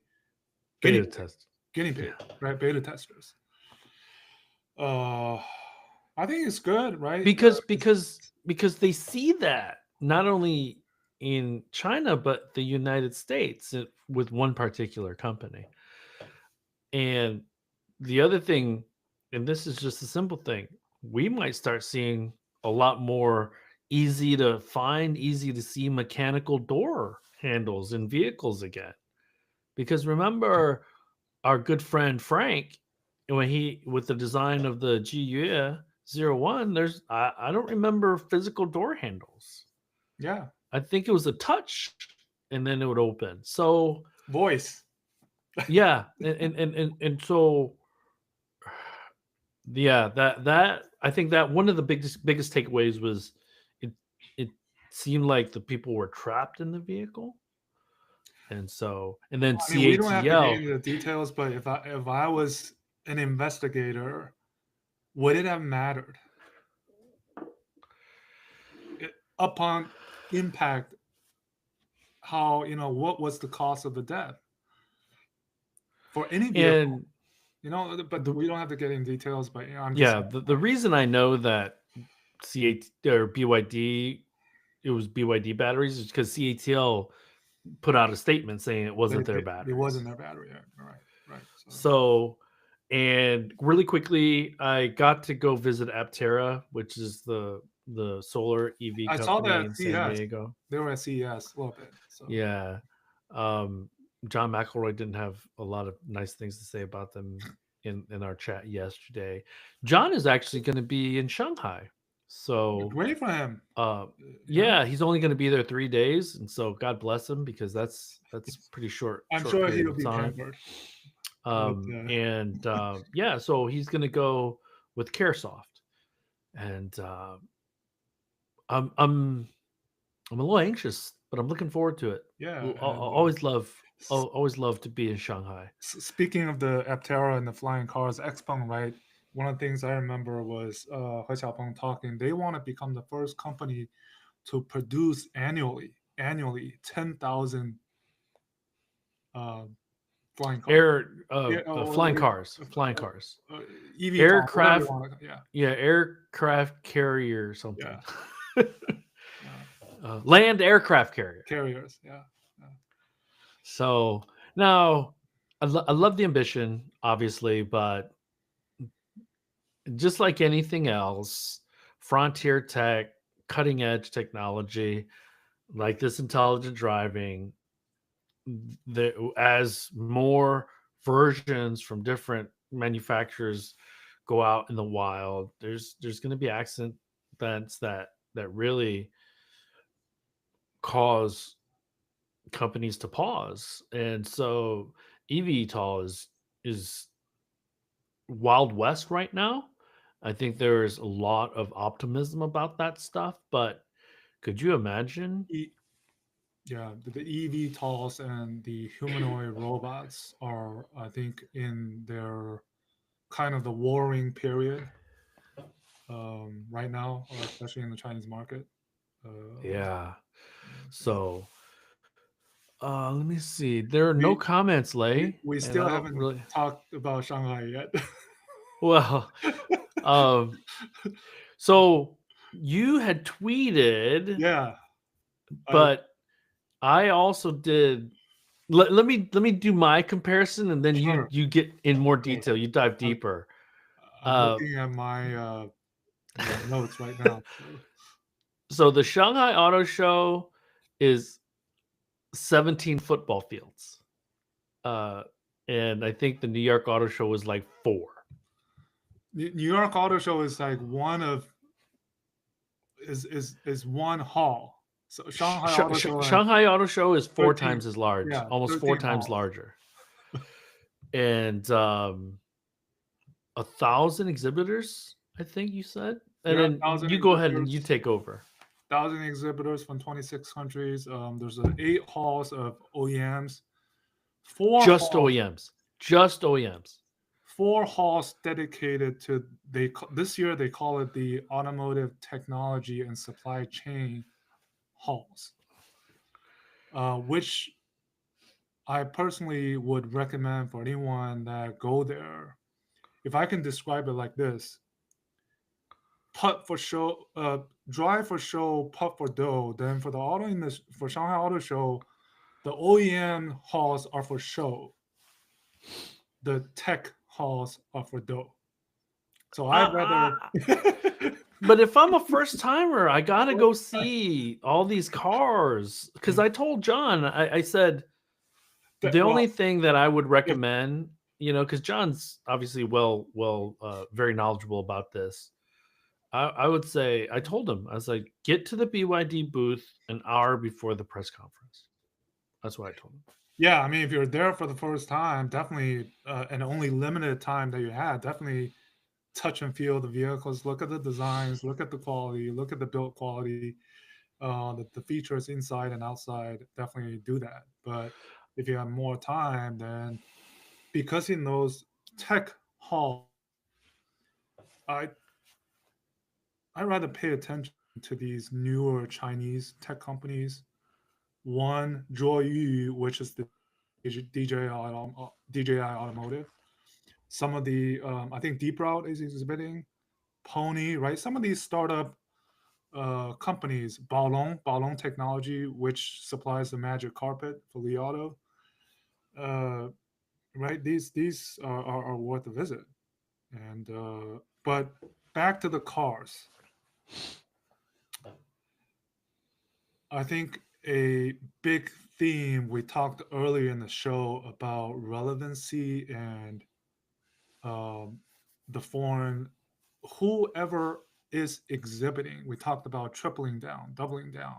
beta pig, test. guinea Yeah, pig, right? Beta testers. Uh, I think it's good, right? because they see that not only in China but the United States with one particular company. And the other thing, and this is just a simple thing, we might start seeing a lot more easy to find, easy to see mechanical door handles in vehicles again. Because remember our good friend Frank, when he with the design of the GU01, I don't remember physical door handles. Yeah, I think it was a touch and then it would open. So voice. yeah, and so yeah, that I think that one of the biggest takeaways was it it seemed like the people were trapped in the vehicle, and so and then I mean, we don't have to get CATL. into the details, but if I was an investigator, would it have mattered upon impact? How what was the cost of the death for any vehicle? And But the we don't have to get in details. But I'm just yeah, saying, the reason I know that CAT or BYD, it was BYD batteries, is because CATL put out a statement saying it wasn't their it wasn't batteries. their battery. Right, right. So So, and really quickly, I got to go visit Aptera, which is the solar EV I saw that company at in San CES. Diego. They were at CES a little bit. So Yeah. Um, John McElroy didn't have a lot of nice things to say about them in our chat yesterday. John is actually going to be in Shanghai. So, great for him. uh, You know, yeah, he's only going to be there 3 days, and so God bless him because that's pretty I'm short sure period he'll of be time. pampered. But And yeah, so he's going to go with CareSoft, and I'm I'm I'm a little anxious, but I'm looking forward to it. yeah, and Always love to be in Shanghai. speaking of the Aptera and the flying cars, Xpeng, right? One of the things I remember was He Xiaopeng talking. They want to become the first company to produce annually 10,000 flying car. Air Yeah, flying what do you, cars, flying cars, EV, whatever you aircraft. want to. Yeah, Yeah, aircraft carrier something. yeah, yeah. Land aircraft carrier. Carriers. Yeah, yeah. So now I love the ambition, obviously, but just like anything else, frontier tech, cutting edge technology, like this intelligent driving, as more versions from different manufacturers go out in the wild, there's going to be accidents that really cause companies to pause. And so eVTOL is wild west right now. I think there's a lot of optimism about that stuff, but could you imagine? E- yeah, the EV and the humanoid robots are, I think, in their kind of the warring period right now, especially in the Chinese market. Uh, Yeah. yeah. So let me see. There are no we, comments, we Lay, we and I still don't haven't really. talked about Shanghai yet. Well, um, so you had tweeted, Yeah, I but I also did. Let me do my comparison, and then you sure, you get in more sure. detail. You dive I'm, deeper. I'm Uh, looking at my notes right now. So so the Shanghai Auto Show is 17 football fields, uh, and I think the New York Auto Show was like four. New York Auto Show is like one of is one hall. So Shanghai Auto Show has Shanghai Auto Show is four 13, times as large, yeah, almost four 13 times halls. larger, and 1,000 exhibitors. I think you said, and Yeah, then 1,000 you go ahead and you exhibitors, take over. 1,000 exhibitors from 26 countries. There's 8 halls of OEMs, four Just halls, OEMs, just OEMs. 4 halls dedicated to this year they call it the automotive technology and supply chain halls, which I personally would recommend for anyone that go there. If I can describe it like this: putt for show, drive for show, putt for dough. Then for the auto industry, for Shanghai Auto Show, the OEM halls are for show. The tech halls are for dough. So Uh, I'd rather. uh, but if I'm a first timer, I gotta go see all these cars because I told John, I said the Well, only thing that I would if recommend, because John's obviously very knowledgeable about this. I would say I told him I was like, get to the BYD booth an hour before the press conference. That's what I told him. yeah, I mean, if you're there for the first time, definitely, and only limited time that you had, definitely touch and feel the vehicles. Look at the designs, look at the quality, look at the build quality, the features inside and outside. Definitely do that. But if you have more time, then because in those tech halls, I I rather pay attention to these newer Chinese tech companies. One, Joyu, which is the DJI Automotive. Some of the, I think Deep Route is exhibiting. Pony, right? Some of these startup companies, Baolong Technology, which supplies the magic carpet for Li Auto, uh, right? These are worth a visit. And but back to the cars, I think a big theme we talked earlier in the show about relevancy and um, the foreign whoever is exhibiting. We talked about tripling down, doubling down.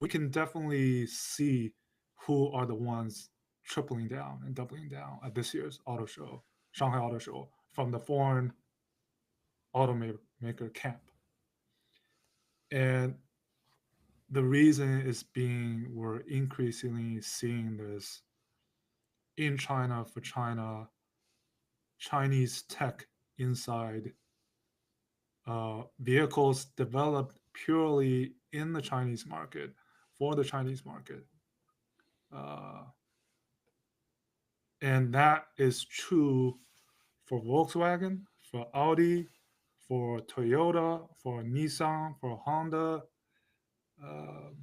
We can definitely see who are the ones tripling down and doubling down at this year's auto show, Shanghai Auto Show, from the foreign automaker camp. And the reason is being we're increasingly seeing this in China for China, Chinese tech inside vehicles developed purely in the Chinese market for the Chinese market. Uh, And that is true for Volkswagen, for Audi, for Toyota, for Nissan, for Honda. Um,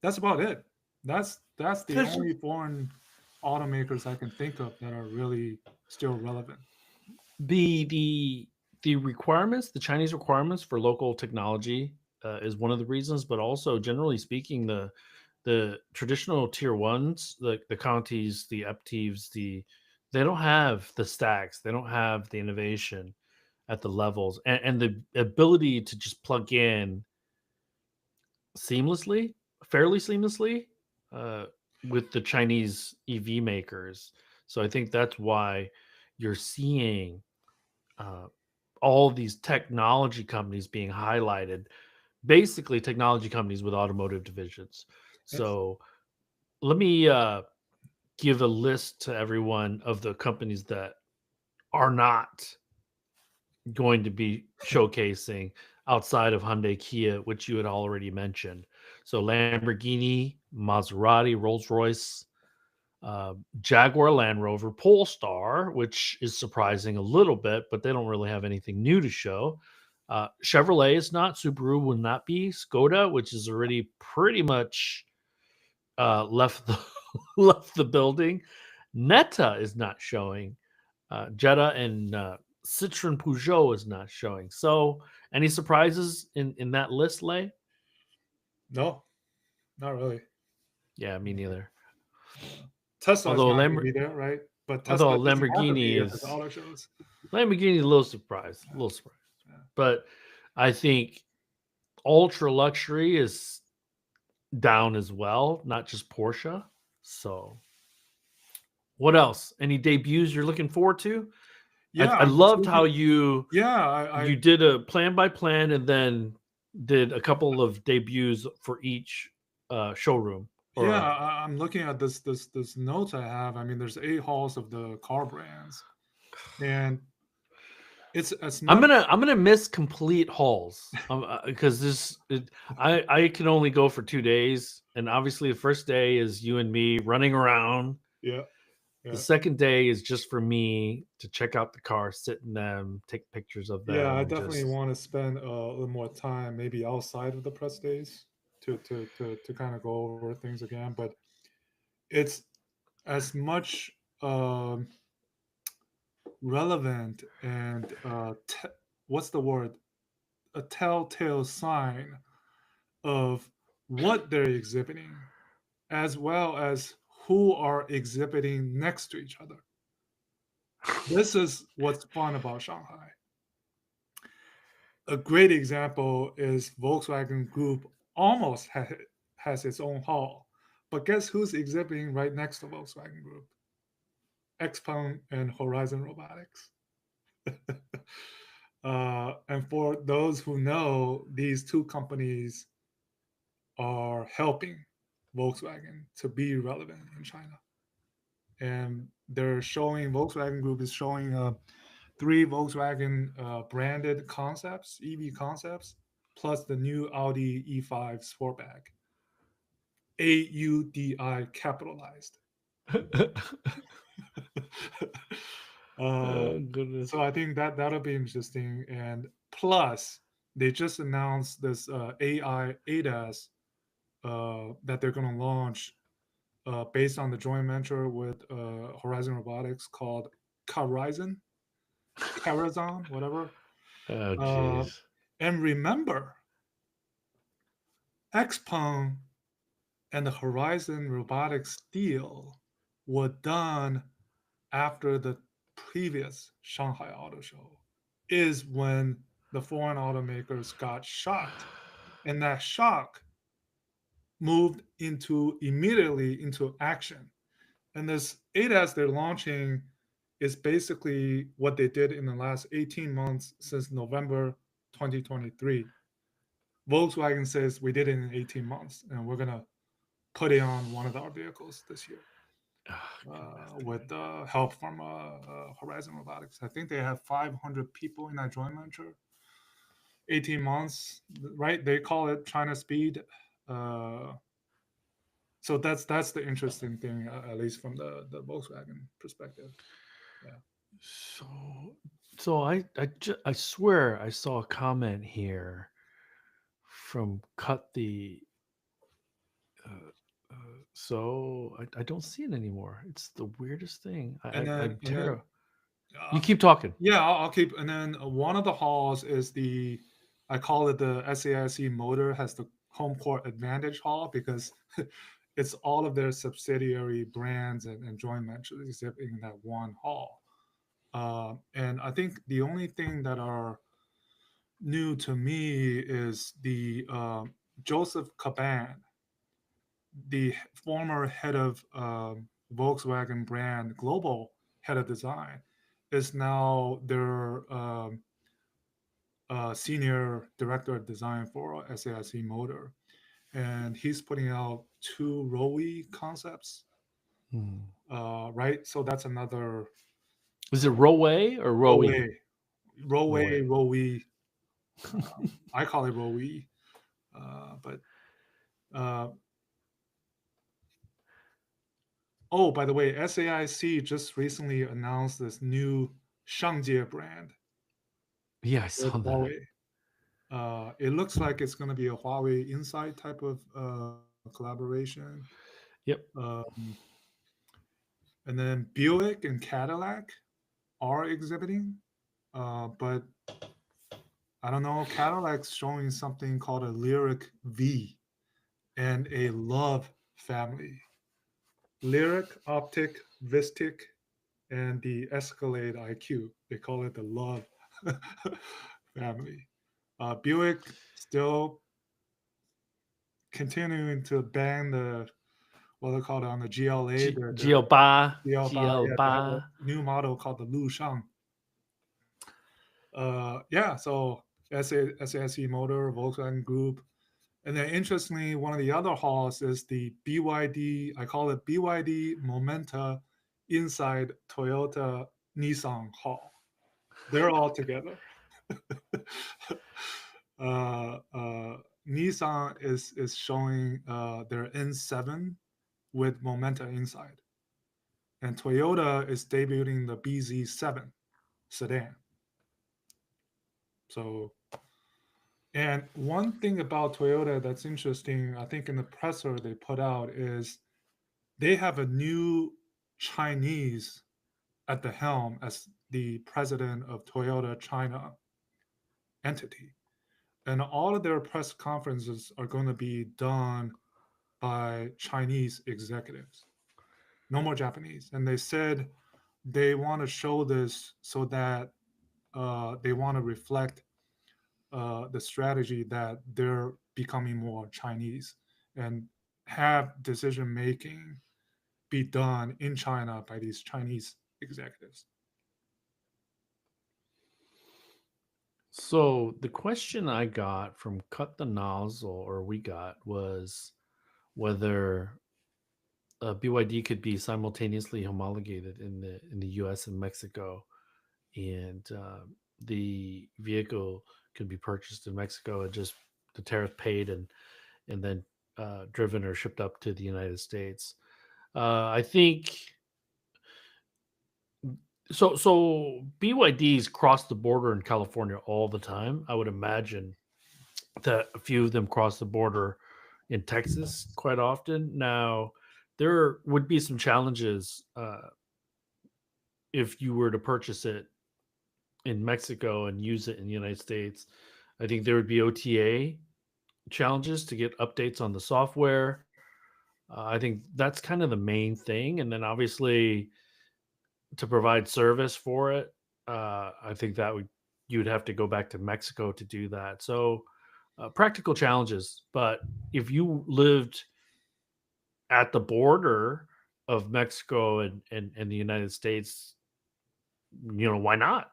that's about it. That's the There's only foreign automakers I can think of that are really still relevant. the the the requirements, the Chinese requirements for local technology is one of the reasons, but also generally speaking, the traditional tier ones, the counties, the Aptives, they don't have the stacks, they don't have the innovation at the levels and the ability to just plug in seamlessly, fairly seamlessly, uh, with the Chinese EV makers. So I think that's why you're seeing uh, all these technology companies being highlighted, basically technology companies with automotive divisions. Yes. So let me give a list to everyone of the companies that are not going to be showcasing outside of Hyundai, Kia, which you had already mentioned. So Lamborghini, Maserati, Rolls Royce, uh, Jaguar Land Rover, Polestar, which is surprising a little bit, but they don't really have anything new to show. Chevrolet is not, Subaru will not be, Skoda, which is already pretty much left the left the building. Netta is not showing. Jetta and Citroen Peugeot is not showing. So, any surprises in that list, Lay? No, not really. Yeah, me neither. Yeah. Tesla is Although not going to Lamb- be there, right? But Tesla although doesn't have to be Lamborghini here at the is auto shows. Lamborghini is a little surprised, a Yeah, little surprised. yeah. But I think ultra luxury is down as well, not just Porsche. So, what else? Any debuts you're looking forward to? Yeah, I I'm just loved how looking. Yeah, I you did a plan by plan and then did a couple of debuts for each showroom. yeah, Or I'm looking at this notes I have. I mean, there's 8 halls of the car brands, and it's as much. I'm gonna miss complete hauls because I can only go for 2 days, and obviously the first day is you and me running around. Yeah, The yeah, second day is just for me to check out the car, sit in them, take pictures of yeah. them, I and definitely just want to spend a little more time, maybe outside of the press days, to kind of go over things again. But it's as much relevant and what's the word? A telltale sign of what they're exhibiting, as well as who are exhibiting next to each other. This is what's fun about Shanghai. A great example is Volkswagen Group almost has its own hall, but guess who's exhibiting right next to Volkswagen Group? Xpeng and Horizon Robotics. And for those who know, these two companies are helping Volkswagen to be relevant in China. And they're showing, Volkswagen Group is showing 3 Volkswagen branded concepts, EV concepts, plus the new Audi E5 Sportback, AUDI capitalized. uh, oh goodness. so I think that that'll be interesting. And plus, they just announced this AI ADAS that they're going to launch based on the joint venture with Horizon Robotics called Carizon, Carazon, whatever. Oh Uh, jeez. and remember, XPeng and the Horizon Robotics deal were done after the previous Shanghai Auto Show, is when the foreign automakers got shocked. And that shock moved into immediately into action. And this ADAS they're launching is basically what they did in the last 18 months since November 2023. Volkswagen says we did it in 18 months and we're going to put it on one of our vehicles this year Oh, goodness, with dude. help from Horizon Robotics. I think they have 500 people in that joint venture. 18 months, right? They call it China Speed. Uh, So that's the interesting thing, at least from the Volkswagen perspective. Yeah. So, I swear I saw a comment here from Cut the. Uh, I don't see it anymore. It's the weirdest thing. And then I'm and then terrible. You uh, keep talking. yeah, I'll keep. And then one of the halls is the, I call it the SAIC Motor has the home court advantage hall because it's all of their subsidiary brands and joint ventures except in that one hall. And I think the only thing that are new to me is the Joseph Caban, the former head of Volkswagen brand global head of design, is now their senior director of design for SAIC Motor, and he's putting out two Rowe concepts. Hmm. Right, so that's another Is it Rowe or Rowe? Rowe, Rowe. Rowe. I call it Rowe, but uh, oh, by the way, SAIC just recently announced this new Shanghai brand Yeah, I with saw that. Huawei. It looks like it's going to be a Huawei Inside type of collaboration. Yep. Um, and then Buick and Cadillac are exhibiting, but I don't know. Cadillac's showing something called a Lyric V and a Love family. Lyric, Optic, Vistic, and the Escalade IQ. They call it the Love family. Buick still continuing to ban the, what they call it on the GLA, their GL5. GL Yeah, they have a Ba. new model called the Lu Shang. Yeah, so SASE Motor, Volkswagen Group. And then interestingly, one of the other halls is the BYD, I call it BYD Momenta inside Toyota Nissan hall. They're all together. Nissan is showing their N7 with Momenta inside, and Toyota is debuting the BZ7 sedan. So, and one thing about Toyota that's interesting, I think in the presser they put out is they have a new Chinese at the helm as the president of Toyota China entity. And all of their press conferences are going to be done by Chinese executives, no more Japanese. And they said they want to show this so that they want to reflect the strategy that they're becoming more Chinese and have decision making be done in China by these Chinese executives. So the question I got from Cut the Nozzle, or we got, was whether BYD could be simultaneously homologated in the U.S. and Mexico, and the vehicle could be purchased in Mexico and just the tariff paid and then driven or shipped up to the United States. I think so. So BYDs cross the border in California all the time. I would imagine that a few of them cross the border in Texas quite often. Now, there would be some challenges if you were to purchase it in Mexico and use it in the United States. I think there would be OTA challenges to get updates on the software. I think that's kind of the main thing. And then obviously to provide service for it, I think that would you would have to go back to Mexico to do that. So practical challenges. But if you lived at the border of Mexico and the United States, why not?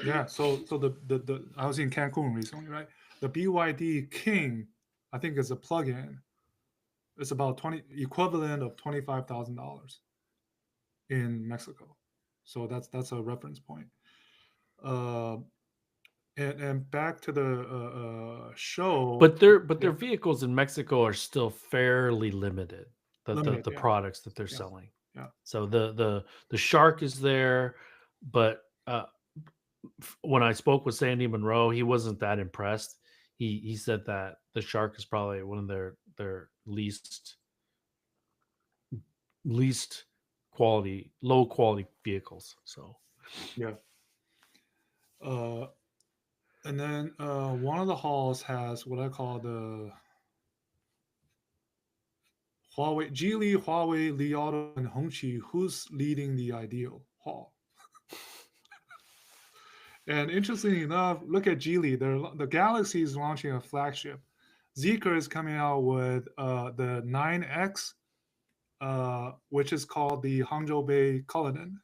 Yeah, so the I was in Cancun recently, right? The BYD King, I think is a plug-in. It's about 20 equivalent of $25,000 in Mexico. So that's a reference point. Uh, and back to the show. But their Yeah, vehicles in Mexico are still fairly limited. limited. the Yeah, products that they're yeah, selling. yeah, So the shark is there, but when I spoke with Sandy Monroe, he wasn't that impressed. He said that the shark is probably one of their least quality, low quality vehicles. So yeah. Uh, and then one of the halls has what I call the Huawei, Geely, Huawei, Li Auto, and Hongqi. Who's leading the ideal hall? And interestingly enough, look at Geely. The Galaxy is launching a flagship. Zeekr is coming out with the 9X, which is called the Hangzhou Bay Cullinan.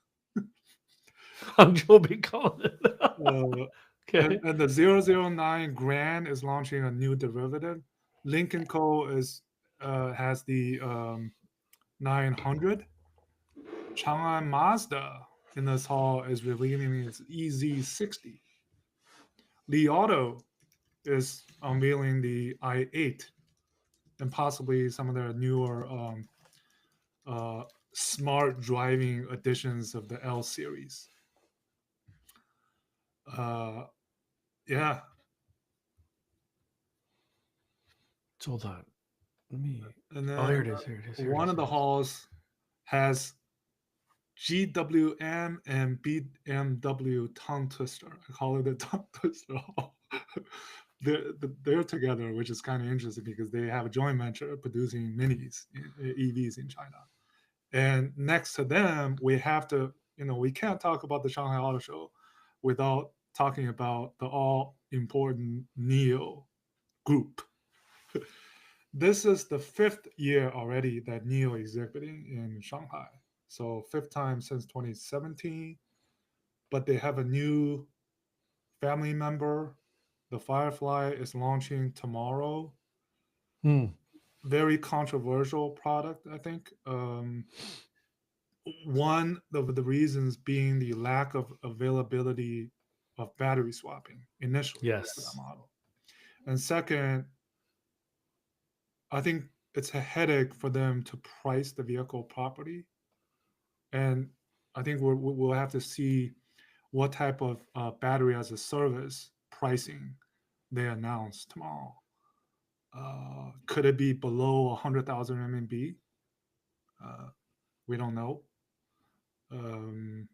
Hangzhou be calling it. Uh, and, Okay. and the 009 Grand is launching a new derivative. Lincoln Co. has the 900. Chang'an Mazda in this hall is revealing its EZ60. Li Auto is unveiling the i8 and possibly some of their newer uh, smart driving editions of the L series. Uh, yeah, Hold on. Let me. and Oh, then here it is. Here it is. Here it one is. of Here the it is. halls has GWM and BMW tongue twister. I call it the tongue twister hall. they're together, which is kind of interesting because they have a joint venture producing minis, EVs in China. And next to them, we have to, we can't talk about the Shanghai Auto Show without talking about the all important NEO group. This is the fifth year already that NEO exhibiting in Shanghai. So fifth time since 2017, but they have a new family member. The Firefly is launching tomorrow. Hmm. Very controversial product, I think. One of the reasons being the lack of availability of battery swapping initially for that Yes. model. And second, I think it's a headache for them to price the vehicle properly. And I think we'll have to see what type of battery as a service pricing they announce tomorrow. Could it be below 100,000 RMB? Uh, we don't know. Um,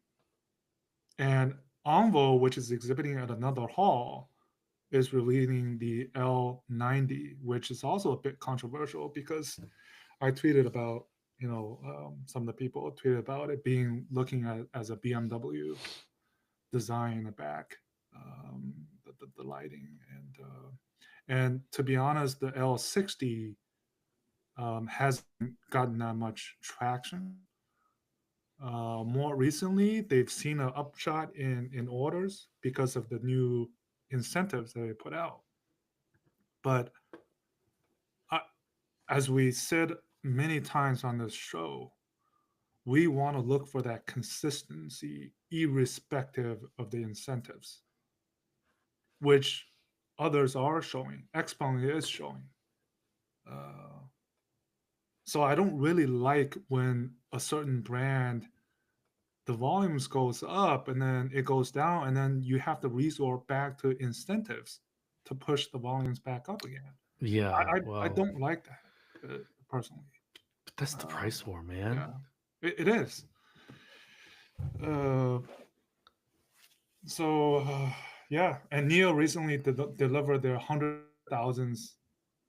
and Envo, which is exhibiting at another hall, is releasing the L90, which is also a bit controversial because I tweeted about, some of the people tweeted about it being looking at as a BMW design in the back, the lighting, and to be honest, the L60 hasn't gotten that much traction. More recently, they've seen an upshot in orders because of the new incentives that they put out. But I, as we said many times on this show, we want to look for that consistency, irrespective of the incentives, which others are showing. Xpeng is showing. Uh, so I don't really like when a certain brand the volumes goes up and then it goes down and then you have to resort back to incentives to push the volumes back up again. Yeah. I Well, don't like that personally. but that's the Um, price war, man. yeah, it is. Uh, so yeah, and Neo recently delivered their 100,000th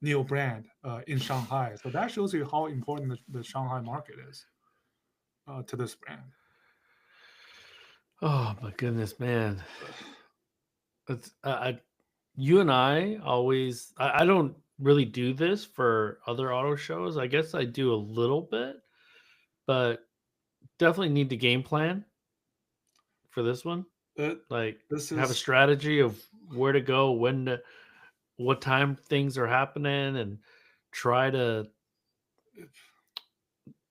Neo brand in Shanghai. So that shows you how important the Shanghai market is to this brand. Oh my goodness, man. It's, you and I always. I don't really do this for other auto shows. I guess I do a little bit, but definitely need the game plan for this one. It, Like this have a is strategy of where to go, when to, what time things are happening, and try to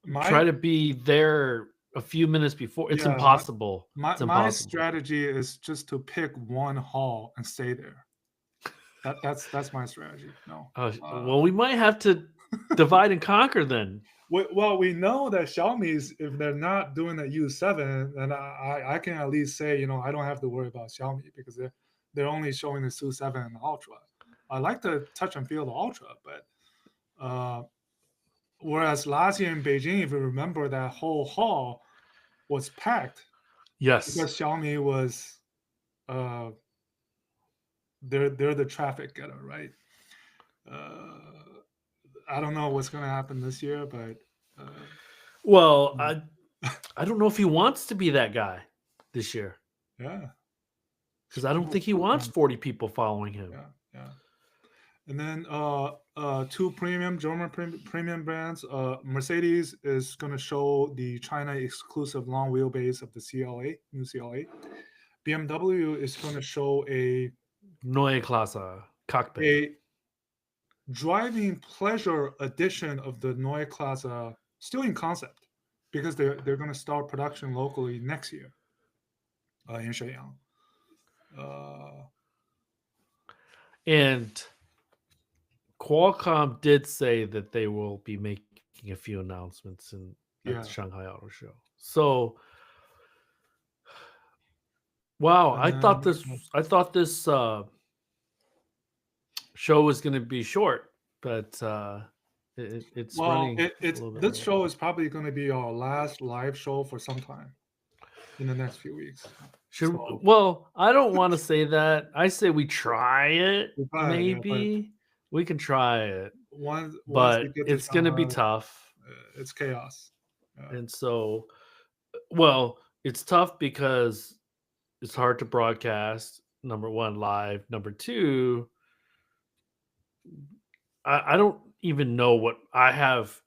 my try to be there a few minutes before. It's yeah impossible. my It's my impossible. strategy is just to pick one hall and stay there. That's my strategy. No, Well, we might have to divide and conquer then. Well, we know that Xiaomi's, if they're not doing the U7, then I can at least say, I don't have to worry about Xiaomi because they're only showing the SU7 and the Ultra. I like to touch and feel the Ultra, but uh, whereas last year in Beijing, if you remember, that whole hall was packed Yes. because Xiaomi was uh, they're the traffic getter, right? Uh, I don't know what's gonna happen this year, but uh, Well, I don't know if he wants to be that guy this year yeah, because I don't think he wants 40 people following him. yeah, yeah. And then two premium German premium brands. Mercedes is going to show the China exclusive long wheelbase of the CLA, new CLA. BMW is going to show Neue Klasse cockpit. a driving pleasure edition of the Neue Klasse, still in concept, because they're going to start production locally next year in Shenyang. Uh, And Qualcomm did say that they will be making a few announcements at yeah, the Shanghai Auto Show. So, wow, and then I thought this show was going to be short, but it's well, running a it's little bit this longer. show is probably going to be our last live show for some time in the next few weeks. So Well, I don't want to say that. I say we try it. we try, yeah, but Maybe we can try it, once we but get to it's going to be Shanghai, tough. it's chaos. Yeah, And so, well, it's tough because it's hard to broadcast. Number one, live. Number two, I don't even know what I have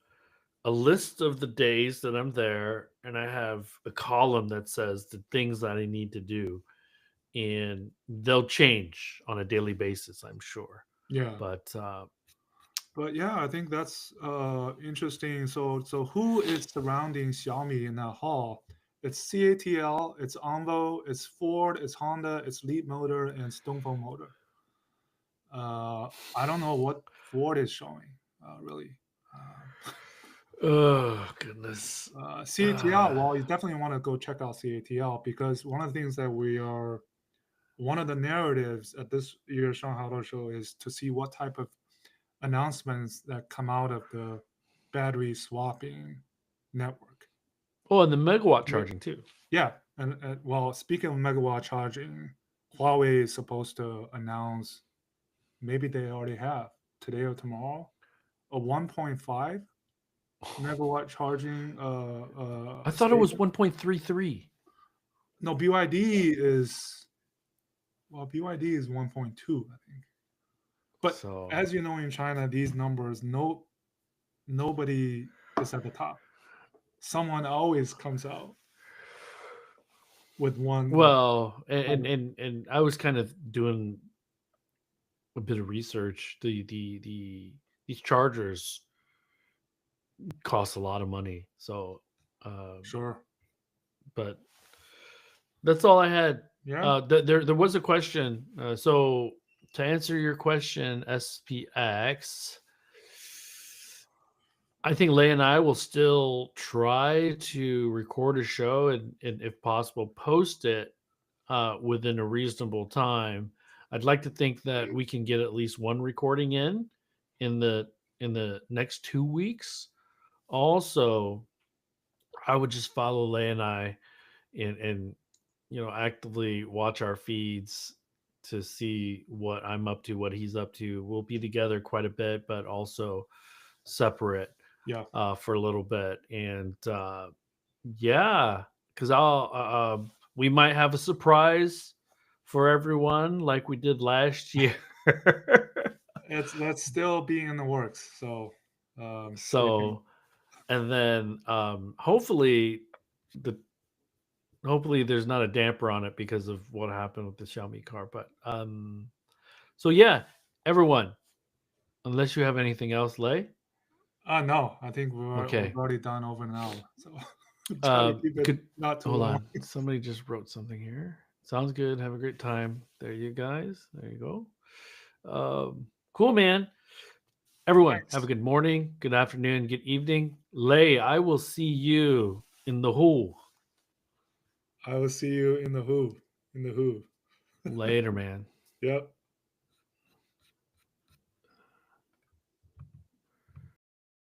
a list of the days that I'm there, and I have a column that says the things that I need to do, and they'll change on a daily basis, I'm sure. yeah. But But yeah, I think that's interesting. So who is surrounding Xiaomi in that hall? It's CATL, it's Onvo, it's Ford, it's Honda, it's Leap Motor, and Stoneful Motor. I don't know what Ford is showing, really. oh goodness, CATL, well, you definitely want to go check out CATL because one of the things that one of the narratives at this year's Shanghai Auto Show is to see what type of announcements that come out of the battery swapping network. oh, and the megawatt Yeah, charging too. yeah. And well, speaking of megawatt charging, Huawei is supposed to announce, maybe they already have today or tomorrow, a 1.5 megawatt charging I thought it was station. 1.33. No, BYD is, well, BYD is 1.2, I think. But So, as you know, in China, these numbers, nobody is at the top. Someone always comes out with one like well, kind of, and I was kind of doing a bit of research. These chargers cost a lot of money. So, sure. but that's all I had. Yeah. There was a question. So to answer your question, SPX, I think Lay and I will still try to record a show and if possible, post it within a reasonable time. I'd like to think that we can get at least one recording in the next 2 weeks. Also, I would just follow Lay and I and actively watch our feeds to see what I'm up to, what he's up to. We'll be together quite a bit, but also separate Yeah. for a little bit. And yeah, because I'll we might have a surprise for everyone like we did last year. That's still being in the works. So stay tuned. So, and then the hopefully there's not a damper on it because of what happened with the Xiaomi car. But so yeah, everyone, unless you have anything else, Lay. No, I think we've Okay. already done over an hour. So try to keep it Could not too hold long. on. Somebody just wrote something here. Sounds good. Have a great time. There you guys. There you go. Cool, man. Everyone, have a Thanks. good morning, good afternoon, good evening. Lei, I will see you in the hole. I will see you in the Who. In the Who. Later, man. Yep.